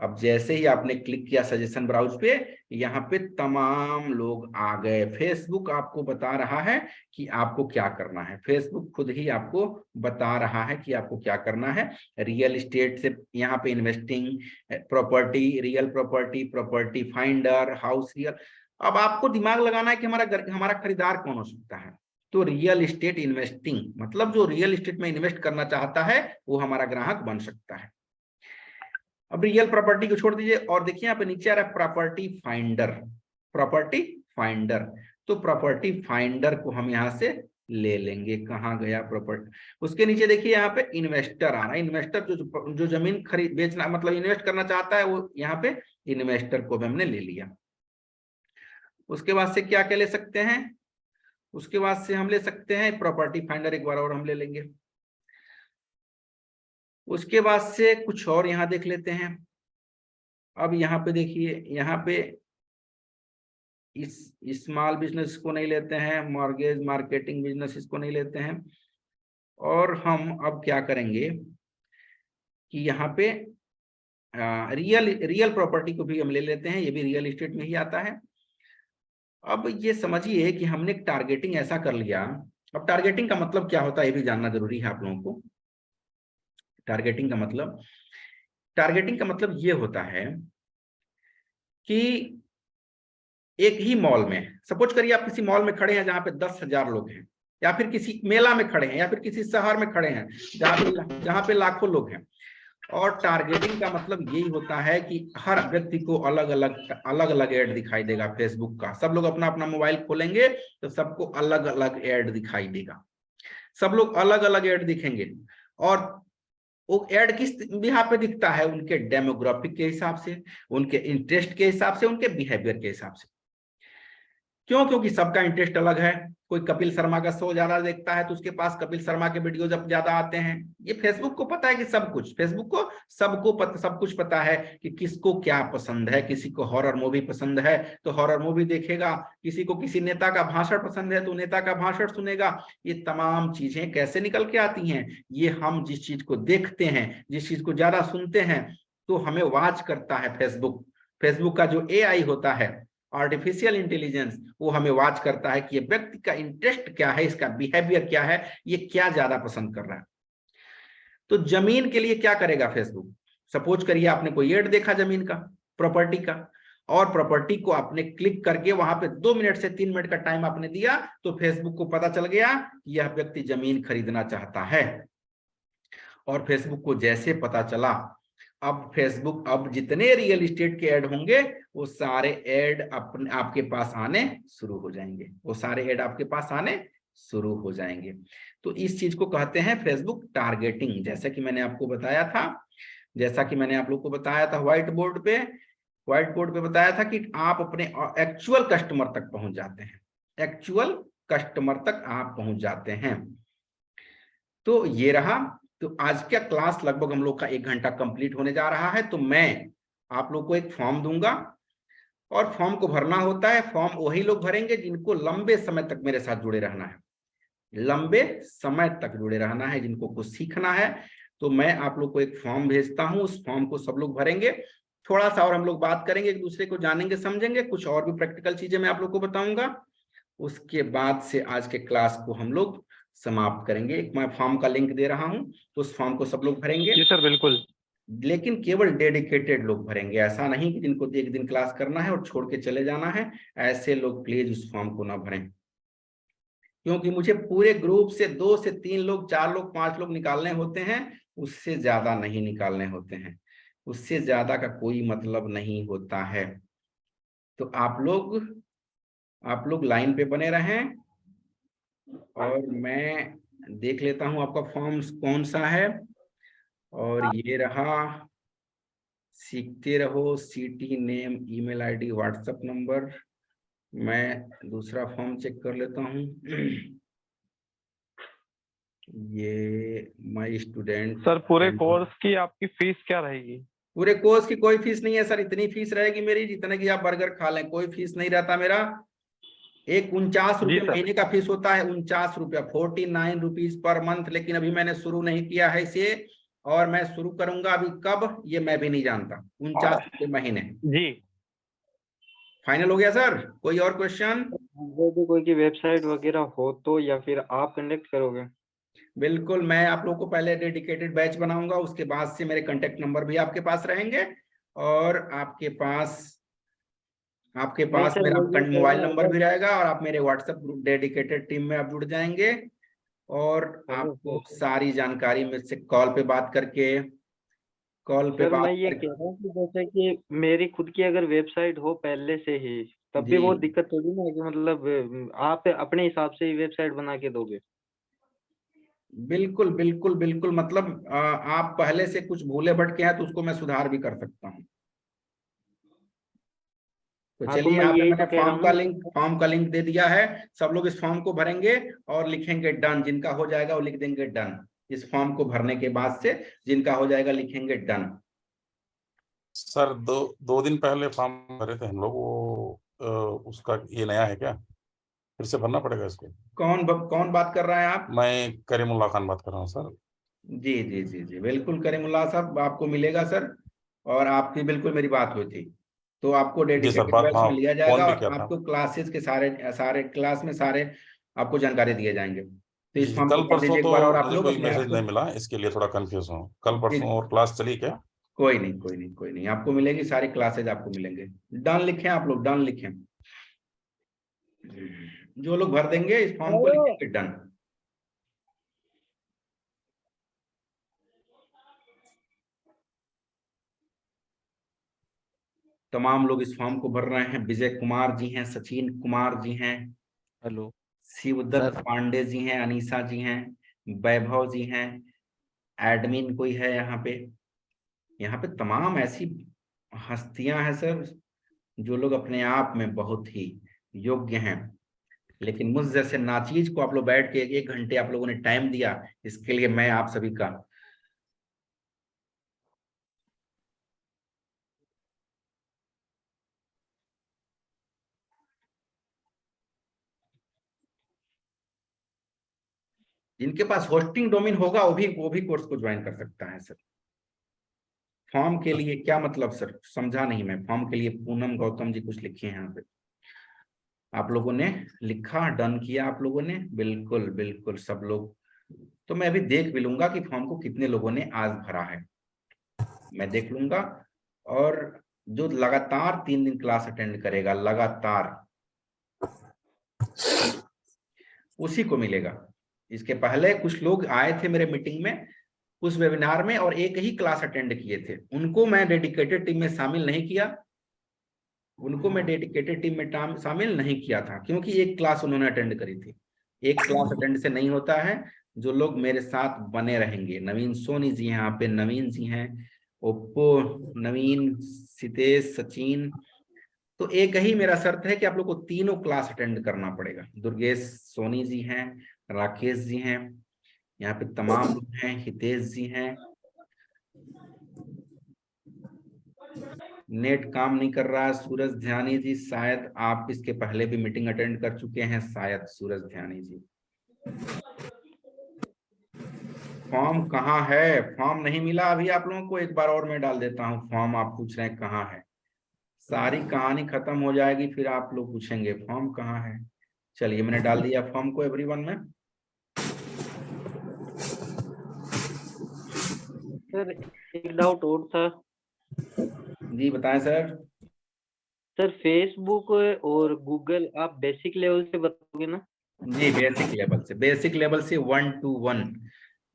अब जैसे ही आपने क्लिक किया सजेशन ब्राउज पे, यहाँ पे तमाम लोग आ गए। फेसबुक आपको बता रहा है कि आपको क्या करना है, फेसबुक खुद ही आपको बता रहा है कि आपको क्या करना है। रियल एस्टेट से यहाँ पे investing, property, real property, property finder, house real. अब आपको दिमाग लगाना है कि हमारा खरीदार कौन हो सकता है। तो रियल एस्टेट इन्वेस्टिंग मतलब जो रियल एस्टेट में इन्वेस्ट करना चाहता है वो हमारा ग्राहक बन सकता है। अब रियल प्रॉपर्टी को छोड़ दीजिए और देखिए यहाँ पे नीचे आ रहा है प्रॉपर्टी फाइंडर, प्रॉपर्टी फाइंडर। तो प्रॉपर्टी फाइंडर को हम यहाँ से ले लेंगे। कहाँ गया प्रॉपर्टी, उसके नीचे देखिए यहाँ पे इन्वेस्टर आ रहा है। इन्वेस्टर जो जमीन खरीद बेचना मतलब इन्वेस्ट करना चाहता है, वो यहाँ पे इन्वेस्टर को भी हमने ले लिया। उसके बाद से क्या क्या ले सकते हैं, उसके बाद से हम ले सकते हैं प्रॉपर्टी फाइंडर, एक बार और हम ले लेंगे। उसके बाद से कुछ और यहाँ देख लेते हैं। अब यहाँ पे देखिए, यहाँ पे इस स्मॉल बिजनेस को नहीं लेते हैं, मॉर्गेज मार्केटिंग बिजनेस इसको नहीं लेते हैं। और हम अब क्या करेंगे कि यहाँ पे रियल प्रॉपर्टी को भी हम ले लेते हैं, ये भी रियल एस्टेट में ही आता है। अब ये समझिए कि हमने टारगेटिंग ऐसा कर लिया। अब टारगेटिंग का मतलब क्या होता है ये भी जानना जरूरी है आप लोगों को। टारगेटिंग का मतलब ये होता है कि एक ही मॉल में, सपोज करिए आप किसी मॉल में खड़े हैं जहां पे 10,000 लोग हैं, या फिर किसी मेला में खड़े हैं, या फिर किसी शहर में खड़े हैं जहां पे लाखों लोग हैं। और टारगेटिंग का मतलब यही होता है कि हर व्यक्ति को अलग अलग ऐड दिखाई देगा। फेसबुक का सब लोग अपना अपना मोबाइल खोलेंगे तो सबको अलग अलग ऐड दिखाई देगा, सब लोग अलग अलग ऐड दिखेंगे। और वो ऐड किस बिहाफ पे दिखता है? उनके डेमोग्राफिक के हिसाब से, उनके इंटरेस्ट के हिसाब से, उनके बिहेवियर के हिसाब से। क्यों? क्योंकि सबका इंटरेस्ट अलग है। कोई कपिल शर्मा का शो ज्यादा देखता है तो उसके पास कपिल शर्मा के वीडियो जब ज्यादा आते हैं। ये फेसबुक को पता है कि सब कुछ, फेसबुक को सब कुछ पता है कि किसको क्या पसंद है। किसी को हॉरर मूवी पसंद है तो हॉरर मूवी देखेगा, किसी को किसी नेता का भाषण पसंद है तो नेता का भाषण सुनेगा। ये तमाम चीजें कैसे निकल के आती हैं? ये हम जिस चीज को देखते हैं, जिस चीज को ज्यादा सुनते हैं, तो हमें वॉच करता है फेसबुक। फेसबुक का जो AI होता है, आर्टिफिशियल इंटेलिजेंस, वो हमें वॉच करता है कि ये व्यक्ति का इंटरेस्ट क्या है, इसका बिहेवियर क्या है, ये क्या ज्यादा पसंद कर रहा है। तो जमीन के लिए क्या करेगा फेसबुक? सपोज करिए आपने कोई एड देखा जमीन का, प्रॉपर्टी का, और प्रॉपर्टी को आपने क्लिक करके वहां पे 2 मिनट से 3 मिनट का टाइम आपने दिया, तो फेसबुक को पता चल गया कि यह व्यक्ति जमीन खरीदना चाहता है। और फेसबुक को जैसे पता चला, अब फेसबुक अब जितने रियल एस्टेट के ऐड होंगे वो सारे ऐड अपने आपके पास आने शुरू हो जाएंगे, वो सारे ऐड आपके पास आने शुरू हो जाएंगे। तो इस चीज को कहते हैं फेसबुक टारगेटिंग। जैसा कि मैंने आपको बताया था, व्हाइट बोर्ड पे बताया था कि आप अपने एक्चुअल कस्टमर तक पहुंच जाते हैं, एक्चुअल कस्टमर तक आप पहुंच जाते हैं। तो ये रहा। तो आज का क्लास लगभग हम लोग का 1 घंटा कंप्लीट होने जा रहा है। तो मैं आप लोग को एक फॉर्म दूंगा और फॉर्म को भरना होता है। फॉर्म वही लोग भरेंगे जिनको लंबे समय तक मेरे साथ जुड़े रहना है, लंबे समय तक जुड़े रहना है, जिनको कुछ सीखना है। तो मैं आप लोग को एक फॉर्म भेजता हूं, उस फॉर्म को सब लोग भरेंगे। थोड़ा सा और हम लोग बात करेंगे, एक दूसरे को जानेंगे, समझेंगे, कुछ और भी प्रैक्टिकल चीजें मैं आप लोग को बताऊंगा। उसके बाद से आज के क्लास को हम लोग समाप्त करेंगे। एक मैं फॉर्म का लिंक दे रहा हूं, तो उस फॉर्म को सब लोग भरेंगे। जी सर, बिल्कुल। लेकिन केवल डेडिकेटेड लोग भरेंगे, ऐसा नहीं कि जिनको 1 दिन क्लास करना है और छोड़ के चले जाना है। ऐसे लोग प्लीज उस फॉर्म को ना भरें, क्योंकि मुझे पूरे ग्रुप से 2 से 3 लोग, 4 लोग, 5 लोग निकालने होते हैं, उससे ज्यादा नहीं निकालने होते हैं, उससे ज्यादा का कोई मतलब नहीं होता है। तो आप लोग लाइन पे बने रहें और मैं देख लेता हूं आपका फॉर्म कौन सा है। और ये रहा, सीखते रहो, city, name, email ID, WhatsApp number. मैं दूसरा फॉर्म चेक कर लेता हूं। ये माय स्टूडेंट। सर, पूरे कोर्स की आपकी फीस क्या रहेगी? पूरे कोर्स की कोई फीस नहीं है सर, इतनी फीस रहेगी मेरी जितने की आप बर्गर खा लें, कोई फीस नहीं रहता मेरा। एक 49 रुपये महीने का फीस होता है, 49 रुपया, 49 रुपीज पर मंथ। लेकिन अभी मैंने शुरू नहीं किया है इसे, और मैं शुरू करूंगा अभी कब ये मैं भी नहीं जानता। 49 रुपये महीने जी। फाइनल हो गया सर? कोई और क्वेश्चन? वो भी कोई की वेबसाइट वगैरह हो तो, या फिर आप कंडक्ट करोगे? बिल्कुल, मैं आप लोगों को पहले डेडिकेटेड बैच बनाऊंगा, उसके बाद से मेरे कांटेक्ट नंबर भी आपके पास रहेंगे, और आपके पास मेरा मोबाइल नंबर भी रहेगा, और आप मेरे व्हाट्सएप ग्रुप डेडिकेटेड टीम में आप जुड़ जाएंगे। और आपको सारी जानकारी में से कॉल पे बात करके मैं ये कह रहा हूँ कि जैसे कि मेरी खुद की अगर वेबसाइट हो पहले से ही, तब भी वो दिक्कत होगी ना, कि मतलब आप अपने हिसाब से ही वेबसाइट बना के दोगे? बिल्कुल बिल्कुल बिल्कुल, मतलब आप पहले से कुछ भूले भटके हैं तो उसको मैं सुधार भी कर सकता हूँ। तो चलिए, यहाँ पे मैंने फॉर्म का लिंक दे दिया है। सब लोग इस फॉर्म को भरेंगे और लिखेंगे डन। जिनका हो जाएगा वो लिख देंगे डन। इस फॉर्म को भरने के बाद से जिनका हो जाएगा लिखेंगे डन। सर, 2 दिन पहले फॉर्म भरे थे हम लोग, वो उसका ये नया है क्या? फिर से भरना पड़ेगा इसको? कौन बात कर रहा है आप? मैं करीमुल्लाह खान बात कर रहा हूँ सर। जी जी जी जी, बिल्कुल करीमुल्लाह साहब आपको मिलेगा सर, और आपकी बिल्कुल मेरी बात हुई थी, तो आपको जी सर, डेडिकेटेड बात, बैच हाँ, में लिया फोन जाएगा भी और किया था। आपको क्लासेस के सारे सारे क्लास में सारे आपको जानकारी दिए जाएंगे। तो जी इस फॉर्म कल को भर परसों दीजिए एक तो बार, और आप मुझे लोग कोई अपने आप मैसेज को। नहीं मिला, इसके लिए थोड़ा कंफ्यूज हूँ। कल जी, परसों और क्लास चली क्या? कोई नहीं कोई नहीं कोई नहीं, आपको मिलेगी सारी क्लासेज आपको मिलेंगे। डन लिखें आप लोग, डन लिखें। जो लोग भर देंगे इस फॉर्म को लिखेंगे डन। तमाम लोग इस फॉर्म को भर रहे हैं। विजय कुमार जी हैं, सचिन कुमार जी हैं, हेलो शिवदत्त सर। पांडे जी हैं, अनीसा जी हैं, वैभव जी हैं, एडमिन कोई है यहाँ पे तमाम ऐसी हस्तियां हैं सर जो लोग अपने आप में बहुत ही योग्य हैं, लेकिन मुझ जैसे नाचीज को आप लोग बैठ के 1 घंटे आप लोगों ने टाइम दिया, इसके लिए मैं आप सभी का जिनके पास होस्टिंग डोमेन होगा वो भी कोर्स को ज्वाइन कर सकता है सर। फॉर्म के लिए क्या मतलब सर, समझा नहीं मैं। फॉर्म के लिए पूनम गौतम जी कुछ लिखे हैं यहाँ पे, आप लोगों ने लिखा, डन किया आप लोगों ने, बिल्कुल बिल्कुल सब लोग। तो मैं अभी देख भी लूंगा कि फॉर्म को कितने लोगों ने आज भरा है, मैं देख लूंगा। और जो लगातार 3 दिन क्लास अटेंड करेगा लगातार, उसी को मिलेगा। इसके पहले कुछ लोग आए थे मेरे मीटिंग में, उस वेबिनार में, और एक ही क्लास अटेंड किए थे, उनको मैं डेडिकेटेड टीम में शामिल नहीं किया। उनको मैं डेडिकेटेड टीम में शामिल नहीं किया था, क्योंकि एक क्लास उन्होंने अटेंड करी थी। एक क्लास अटेंड से नहीं होता है। जो लोग मेरे साथ बने रहेंगे, नवीन सोनी जी यहाँ पे, नवीन जी हैं, ओप्पो नवीन, सितेश, सचिन, तो एक ही मेरा शर्त है कि आप लोग को तीनों क्लास अटेंड करना पड़ेगा। दुर्गेश सोनी जी हैं, राकेश जी हैं, यहाँ पे तमाम लोग हैं, हितेश जी हैं। नेट काम नहीं कर रहा है, सूरज ध्यानी जी, शायद आप इसके पहले भी मीटिंग अटेंड कर चुके हैं, शायद सूरज ध्यानी जी। फॉर्म कहाँ है? फॉर्म नहीं मिला अभी आप लोगों को, एक बार और मैं डाल देता हूँ फॉर्म। आप पूछ रहे हैं कहाँ है, सारी कहानी खत्म हो जाएगी फिर आप लोग पूछेंगे फॉर्म कहाँ है। चलिए मैंने डाल दिया फॉर्म को एवरीवन में। सर एक डाउट और था। जी बताएं सर। सर फेसबुक और गूगल आप बेसिक लेवल से बताओगे ना? जी बेसिक लेवल से, बेसिक लेवल से 1 to 1,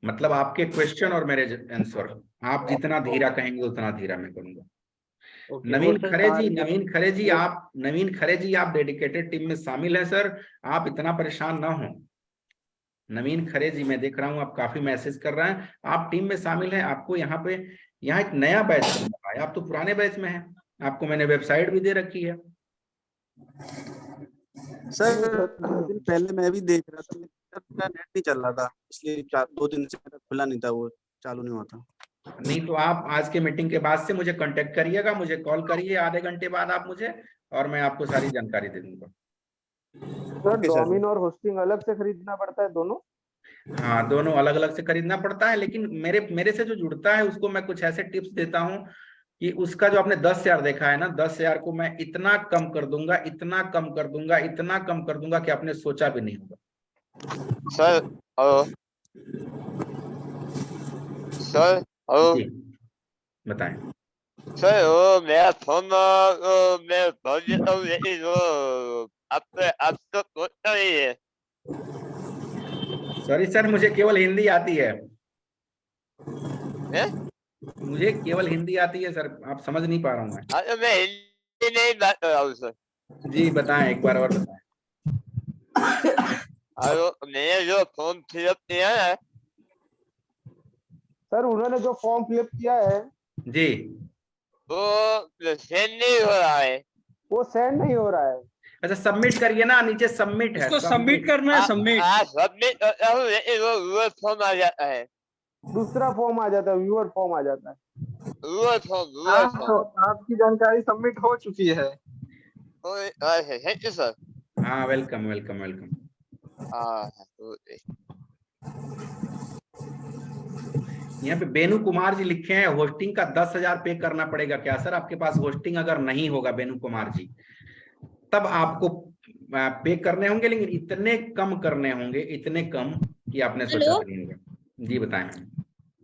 मतलब आपके क्वेश्चन और मेरे आंसर, आप जितना धीरा कहेंगे उतना धीरा मैं करूंगा। नवीन खरे जी आप डेडिकेटेड टीम में शामिल है सर, आप इतना परेशान ना हो। नवीन खरे जी मैं देख रहा हूँ आप काफी मैसेज कर रहे हैं, आप टीम में शामिल हैं। आपको यहाँ एक नया बैच चल रहा है, आप तो पुराने बैच में हैं, आपको मैंने वेबसाइट भी दे रखी है। सर 2 दिन पहले मैं भी देख रहा था, मेरा नेट नहीं चल रहा था, इसलिए 2 दिन से मेरा खुला नहीं था, वो चालू नहीं हुआ था। नहीं तो आप आज के मीटिंग के बाद से मुझे कांटेक्ट करिएगा, मुझे कॉल करिए आधे घंटे बाद आप मुझे, और मैं आपको सारी जानकारी दे दूंगा। सर डोमेन और होस्टिंग अलग से खरीदना पड़ता है दोनों? हाँ दोनों अलग अलग से खरीदना पड़ता है, लेकिन मेरे से जो जुड़ता है उसको मैं कुछ ऐसे टिप्स देता हूँ कि उसका जो आपने 10,000 देखा है ना, 10,000 को मैं इतना कम कर दूंगा, इतना कम कर दूंगा, इतना कम कर दूंगा कि आपने सोचा भी नहीं होगा। सर जी बताएं। सर वो मेरा फोन मैं भर देता हूँ, लेकिन वो आप तो सोचता नहीं है। सॉरी सर, मुझे केवल हिंदी आती है। मुझे केवल हिंदी आती है सर, आप समझ नहीं पा रहा हूँ मैं हिंदी नहीं बात कर रहा हूँ सर। जी बताएं, एक बार और बताएं। मैंने जो फॉर्म फिलअप किया है सर, उन्होंने जो फॉर्म फिलअप किया है जी, वो सेंड नहीं हो रहा है। वो सेंड नहीं हो रहा है। अच्छा सबमिट करिए ना, नीचे सबमिट है, इसको सबमिट करना है, सबमिट। सबमिट करता हूँ लेकिन वो व्यूअर फॉर्म आ जाता है, दूसरा फॉर्म आ जाता है, व्यूअर फॉर्म आ जाता है। व्यूअर फॉर्म आपकी जानकारी सबमिट हो चुकी है। Thank you sir. हाँ, वेलकम वेलकम वेलकम। यहाँ पे बेनू कुमार जी लिखे हैं, होस्टिंग का 10,000 पे करना पड़ेगा क्या सर? आपके पास होस्टिंग अगर नहीं होगा बेनू कुमार जी, तब आपको पे करने होंगे, लेकिन इतने कम करने होंगे, इतने कम कि आपने सोचा भी नहीं होगा। जी बताएं।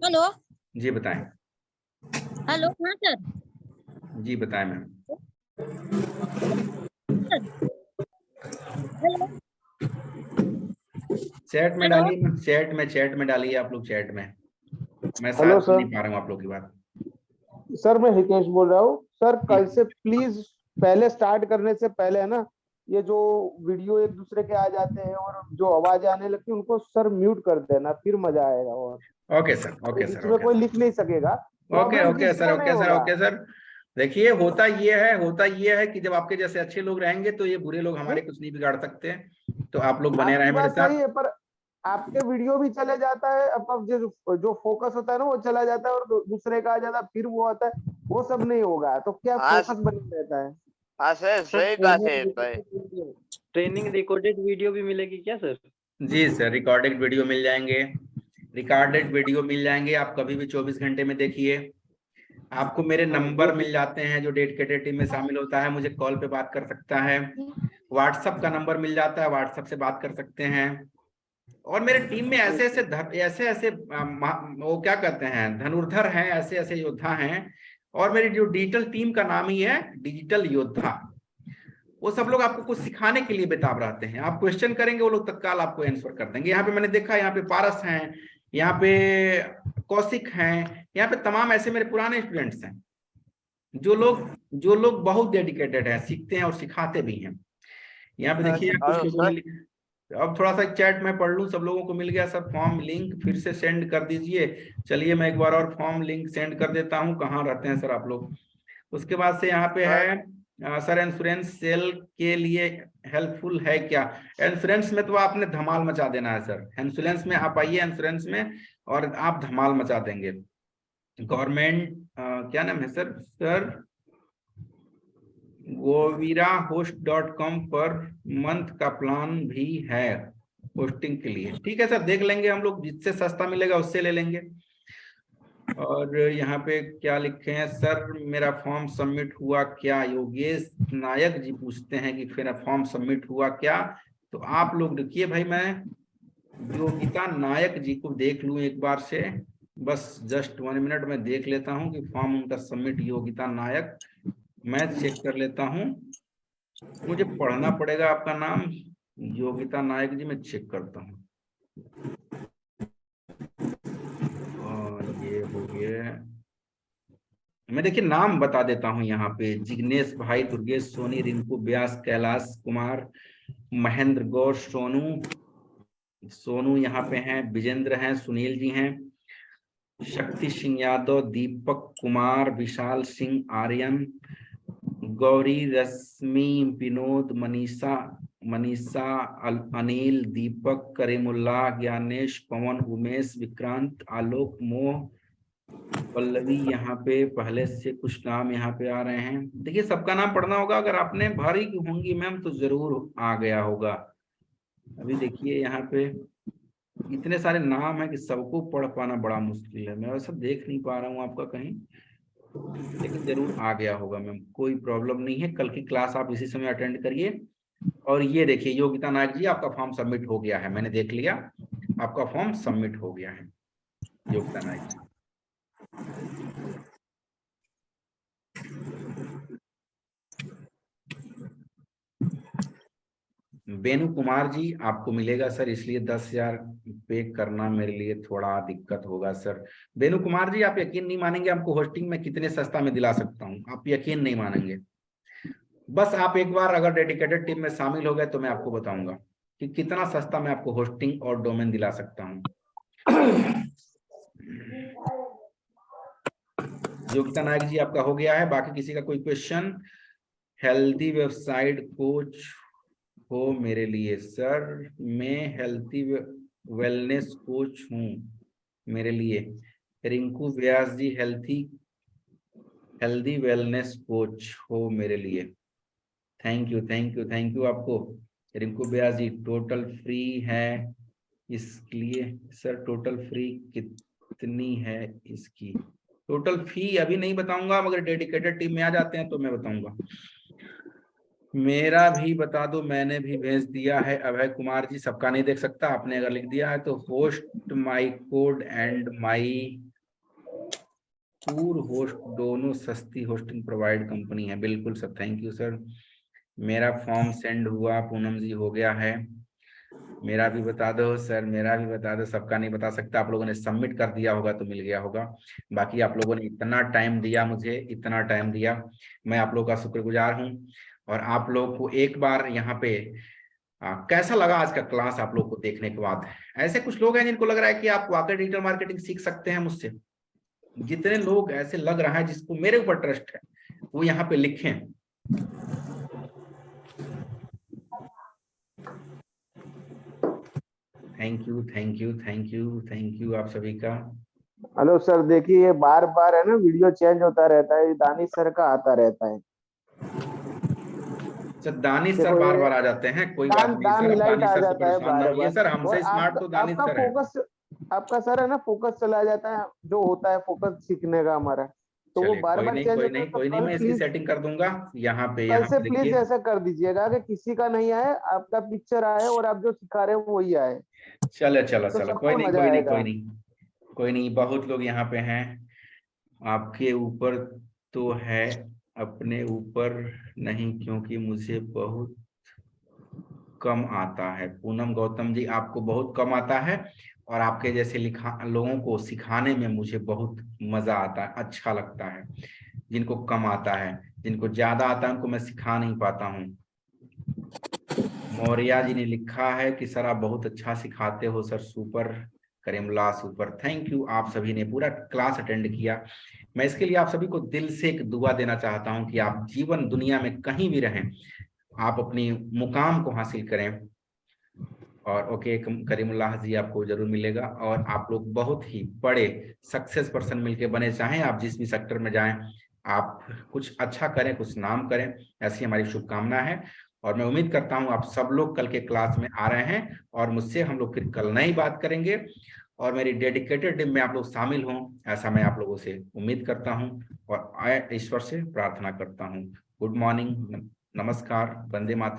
हेलो। जी बताएं। हेलो, हाँ सर। जी बताएं मैम। हेलो। चैट में डालिए, चैट में डालिए आप लोग, चैट में। मैं हेलो शायद सुन सर। नहीं पा रहा हूँ आप लोग की बात। सर मैं हितेश बोल रहा हूँ सर। कल से प्लीज पहले स्टार्ट करने से पहले है ना, ये जो वीडियो एक दूसरे के आ जाते हैं और जो आवाज आने लगती है उनको सर म्यूट कर देना, फिर मजा आएगा। और ओके सर, ओके बीच सर, में ओके कोई सर, लिख नहीं सकेगा। ओके प्रॉब्लम ओके सर, किसको नहीं ओके सर, होगा। Okay sir. देखिए होता ये है कि जब आपके जैसे अच्छे लोग रहेंगे तो ये बुरे लोग हमारे कुछ नहीं बिगाड़ सकते हैं। तो आप लोग बने रहे आपकी मेरे बात साथ। सही है, पर आपके वीडियो भी चले जाता है, अब जो फोकस होता है ना वो चला जाता है और दूसरे का आ जाता है, फिर वो आता है, वो सब नहीं होगा। तो क्या फोकस बना रहता है। हाँ सर, सही बात है भाई। ट्रेनिंग रिकॉर्डेड वीडियो भी मिलेगी क्या सर? जी सर, रिकॉर्डेड वीडियो मिल जाएंगे, रिकॉर्डेड वीडियो मिल जाएंगे। आप कभी भी 24 घंटे में देखिए। आपको मेरे नंबर मिल जाते हैं, जो डेडिकेटेड टीम में शामिल होता है मुझे कॉल पे बात कर सकता है। व्हाट्सएप का नंबर मिल जाता है, व्हाट्सएप से बात कर सकते हैं। और मेरे टीम में ऐसे ऐसे वो क्या कहते हैं, धनुर्धर हैं, ऐसे ऐसे योद्धा हैं। और मेरी जो डिजिटल टीम का नाम ही है डिजिटल योद्धा। वो सब लोग आपको कुछ सिखाने के लिए बेताब रहते हैं। आप क्वेश्चन करेंगे, वो लोग तत्काल आपको आंसर कर देंगे। यहाँ पे मैंने देखा, यहाँ पे पारस हैं, यहाँ पे कौशिक हैं, यहाँ पे तमाम ऐसे मेरे पुराने स्टूडेंट्स हैं जो लोग बहुत डेडिकेटेड हैं, सीखते हैं और सिखाते भी हैं। यहाँ पे देखिए कुछ लोगों ने अब थोड़ा सा चैट में पढ़ लूं, सब लोगों को मिल गया सर फॉर्म लिंक, फिर से सेंड कर दीजिए। चलिए मैं एक बार और फॉर्म लिंक सेंड कर देता हूं। कहाँ रहते हैं सर आप लोग? उसके बाद से यहाँ पे है सर इंश्योरेंस सेल के लिए हेल्पफुल है क्या? इंश्योरेंस में तो आपने धमाल मचा देना है सर। इंश्योरेंस में आप आइए, इंश्योरेंस में और आप धमाल मचा देंगे। गवर्नमेंट क्या नाम है सर govirahost.com पर मंथ का प्लान भी है होस्टिंग के लिए। ठीक है सर, देख लेंगे हम लोग, जिससे सस्ता मिलेगा उससे ले लेंगे। और यहाँ पे क्या लिखे हैं सर, मेरा फॉर्म सबमिट हुआ क्या? योगेश नायक जी पूछते हैं कि फिर फॉर्म सबमिट हुआ क्या। तो आप लोग रुकिए भाई, मैं योगिता नायक जी को देख लूं एक बार से, बस जस्ट 1 मिनट में देख लेता हूं कि फॉर्म उनका सबमिट। योगिता नायक, मैं चेक कर लेता हूं, मुझे पढ़ना पड़ेगा आपका नाम। योगिता नायक जी, मैं चेक करता हूं। और ये हो गया, मैं देखिए नाम बता देता हूं यहाँ पे। जिग्नेश भाई, दुर्गेश सोनी, रिंकू व्यास, कैलाश कुमार, महेंद्र गौर, सोनू यहाँ पे हैं, विजेंद्र हैं, सुनील जी हैं, शक्ति सिंह यादव, दीपक कुमार, विशाल सिंह, आर्यन, गौरी, रश्मि, विनोद, मनीषा, अनिल, दीपक, करीमुल्लाह, ज्ञानेश, पवन, उमेश, विक्रांत, आलोक, मोह, पल्लवी। यहाँ पे पहले से कुछ नाम यहाँ पे आ रहे हैं। देखिए सबका नाम पढ़ना होगा, अगर आपने भरी होंगी मैम तो जरूर आ गया होगा। अभी देखिए यहाँ पे इतने सारे नाम है कि सबको पढ़ पाना बड़ा मुश्किल है। मैं वैसे देख नहीं पा रहा हूँ आपका कहीं, लेकिन जरूर आ गया होगा मैम, कोई प्रॉब्लम नहीं है। कल की क्लास आप इसी समय अटेंड करिए। और ये देखिए योगिता नायक जी, आपका फॉर्म सबमिट हो गया है, मैंने देख लिया, आपका फॉर्म सबमिट हो गया है योगिता नायक जी। बेनू कुमार जी, आपको मिलेगा सर, इसलिए 10,000 पे करना मेरे लिए थोड़ा दिक्कत होगा सर। बेनू कुमार जी, आप यकीन नहीं मानेंगे आपको होस्टिंग में कितने सस्ता में दिला सकता हूँ, आप यकीन नहीं मानेंगे। बस आप एक बार अगर डेडिकेटेड टीम में शामिल हो गए तो मैं आपको बताऊंगा कि कितना सस्ता मैं आपको होस्टिंग और डोमेन दिला सकता हूँ। योगिता नायक जी, आपका हो गया है, बाकी किसी का कोई क्वेश्चन? हेल्दी वेबसाइट कोच हो मेरे लिए सर, मैं हेल्थी वेलनेस कोच हूँ मेरे लिए। रिंकू व्यास जी, हेल्दी वेलनेस कोच हो मेरे लिए। थैंक यू आपको। रिंकू ब्यास जी टोटल फ्री है इसलिए सर टोटल फ्री कितनी है इसकी? टोटल फी अभी नहीं बताऊंगा, मगर डेडिकेटेड टीम में आ जाते हैं तो मैं बताऊंगा। मेरा भी बता दो, मैंने भी भेज दिया है। अभय कुमार जी सबका नहीं देख सकता, आपने अगर लिख दिया है तो host my code and my tour host दोनों सस्ती होस्टिंग प्रोवाइड कंपनी है। बिल्कुल सर, थैंक यू सर। मेरा फॉर्म सेंड हुआ पूनम जी, हो गया है। मेरा भी बता दो सर, मेरा भी बता दो। सबका नहीं बता सकता, आप लोगों ने सबमिट कर दिया होगा तो मिल गया होगा। बाकी आप लोगों ने इतना टाइम दिया मुझे, इतना टाइम दिया, मैं आप लोगों का शुक्रगुजार हूँ। और आप लोग को एक बार यहाँ पे कैसा लगा आज का क्लास आप लोग को देखने के बाद? ऐसे कुछ लोग हैं जिनको लग रहा है कि आप वाकई डिजिटल मार्केटिंग सीख सकते हैं मुझसे? जितने लोग ऐसे लग रहा है जिसको मेरे ऊपर ट्रस्ट है वो यहाँ पे लिखें। Thank you thank you thank you thank you आप सभी का। हेलो सर, देखिए ये बार बार है ना वीडियो चेंज होता रहता है, दानिश सर का आता रहता है। सर दानिश सर बार बार आ जाते हैं, कोई बात नहीं सर, इलाइट आ दानिश सर से जाता है परेशान ना बार होइए बार। सर, हमसे और स्मार्ट तो दानिश आपका सर है। फोकस, आपका सर है ना फोकस चला जाता है, जो होता है फोकस सीखने का हमारा, तो वो चलिए बार कोई बार नहीं चेंज कोई होता है। नहीं तो कोई नहीं, कल मैं इसकी प्लीज, सेटिंग कर दूंगा। यहाँ पे कल से प्लीज देखिए, ऐसा कर दीजिएगा कि किसी का नहीं आए, आपका पिक्चर आए और आप जो सिखा रहे हो वही आए, चलो चलो तो चलो, कोई सबको नहीं मजा कोई नहीं आएगा। कोई नहीं कोई नहीं, बहुत लोग यहाँ पे हैं। आपके ऊपर तो है, अपने ऊपर नहीं, क्योंकि मुझे बहुत कम आता है। पूनम गौतम जी, आपको बहुत कम आता है और आपके जैसे लोगों को सिखाने में मुझे बहुत मजा आता है, अच्छा लगता है। जिनको कम आता है, जिनको ज्यादा आता है उनको मैं सिखा नहीं पाता हूँ। मौर्या जी ने लिखा है कि सर आप बहुत अच्छा सिखाते हो sir, super. Karimullah super, thank you. आप सभी ने पूरा क्लास अटेंड किया, मैं इसके लिए आप सभी को दिल से एक दुआ देना चाहता हूं कि आप जीवन दुनिया में कहीं भी रहें, आप अपनी मुकाम को हासिल करें। और ओके, करीमुल्लाह जी आपको जरूर मिलेगा और आप लोग बहुत ही बड़े सक्सेस पर्सन मिलके बने, चाहें आप जिस भी सेक्टर में जाएं, आप कुछ अच्छा करें, कुछ नाम करें, ऐसी हमारी शुभकामना है। और मैं उम्मीद करता हूं आप सब लोग कल के क्लास में आ रहे हैं और मुझसे हम लोग फिर कल नई बात करेंगे और मेरी डेडिकेटेड टीम में आप लोग शामिल हों, ऐसा मैं आप लोगों से उम्मीद करता हूं और ईश्वर से प्रार्थना करता हूं। गुड मॉर्निंग, नमस्कार, वंदे मातरम।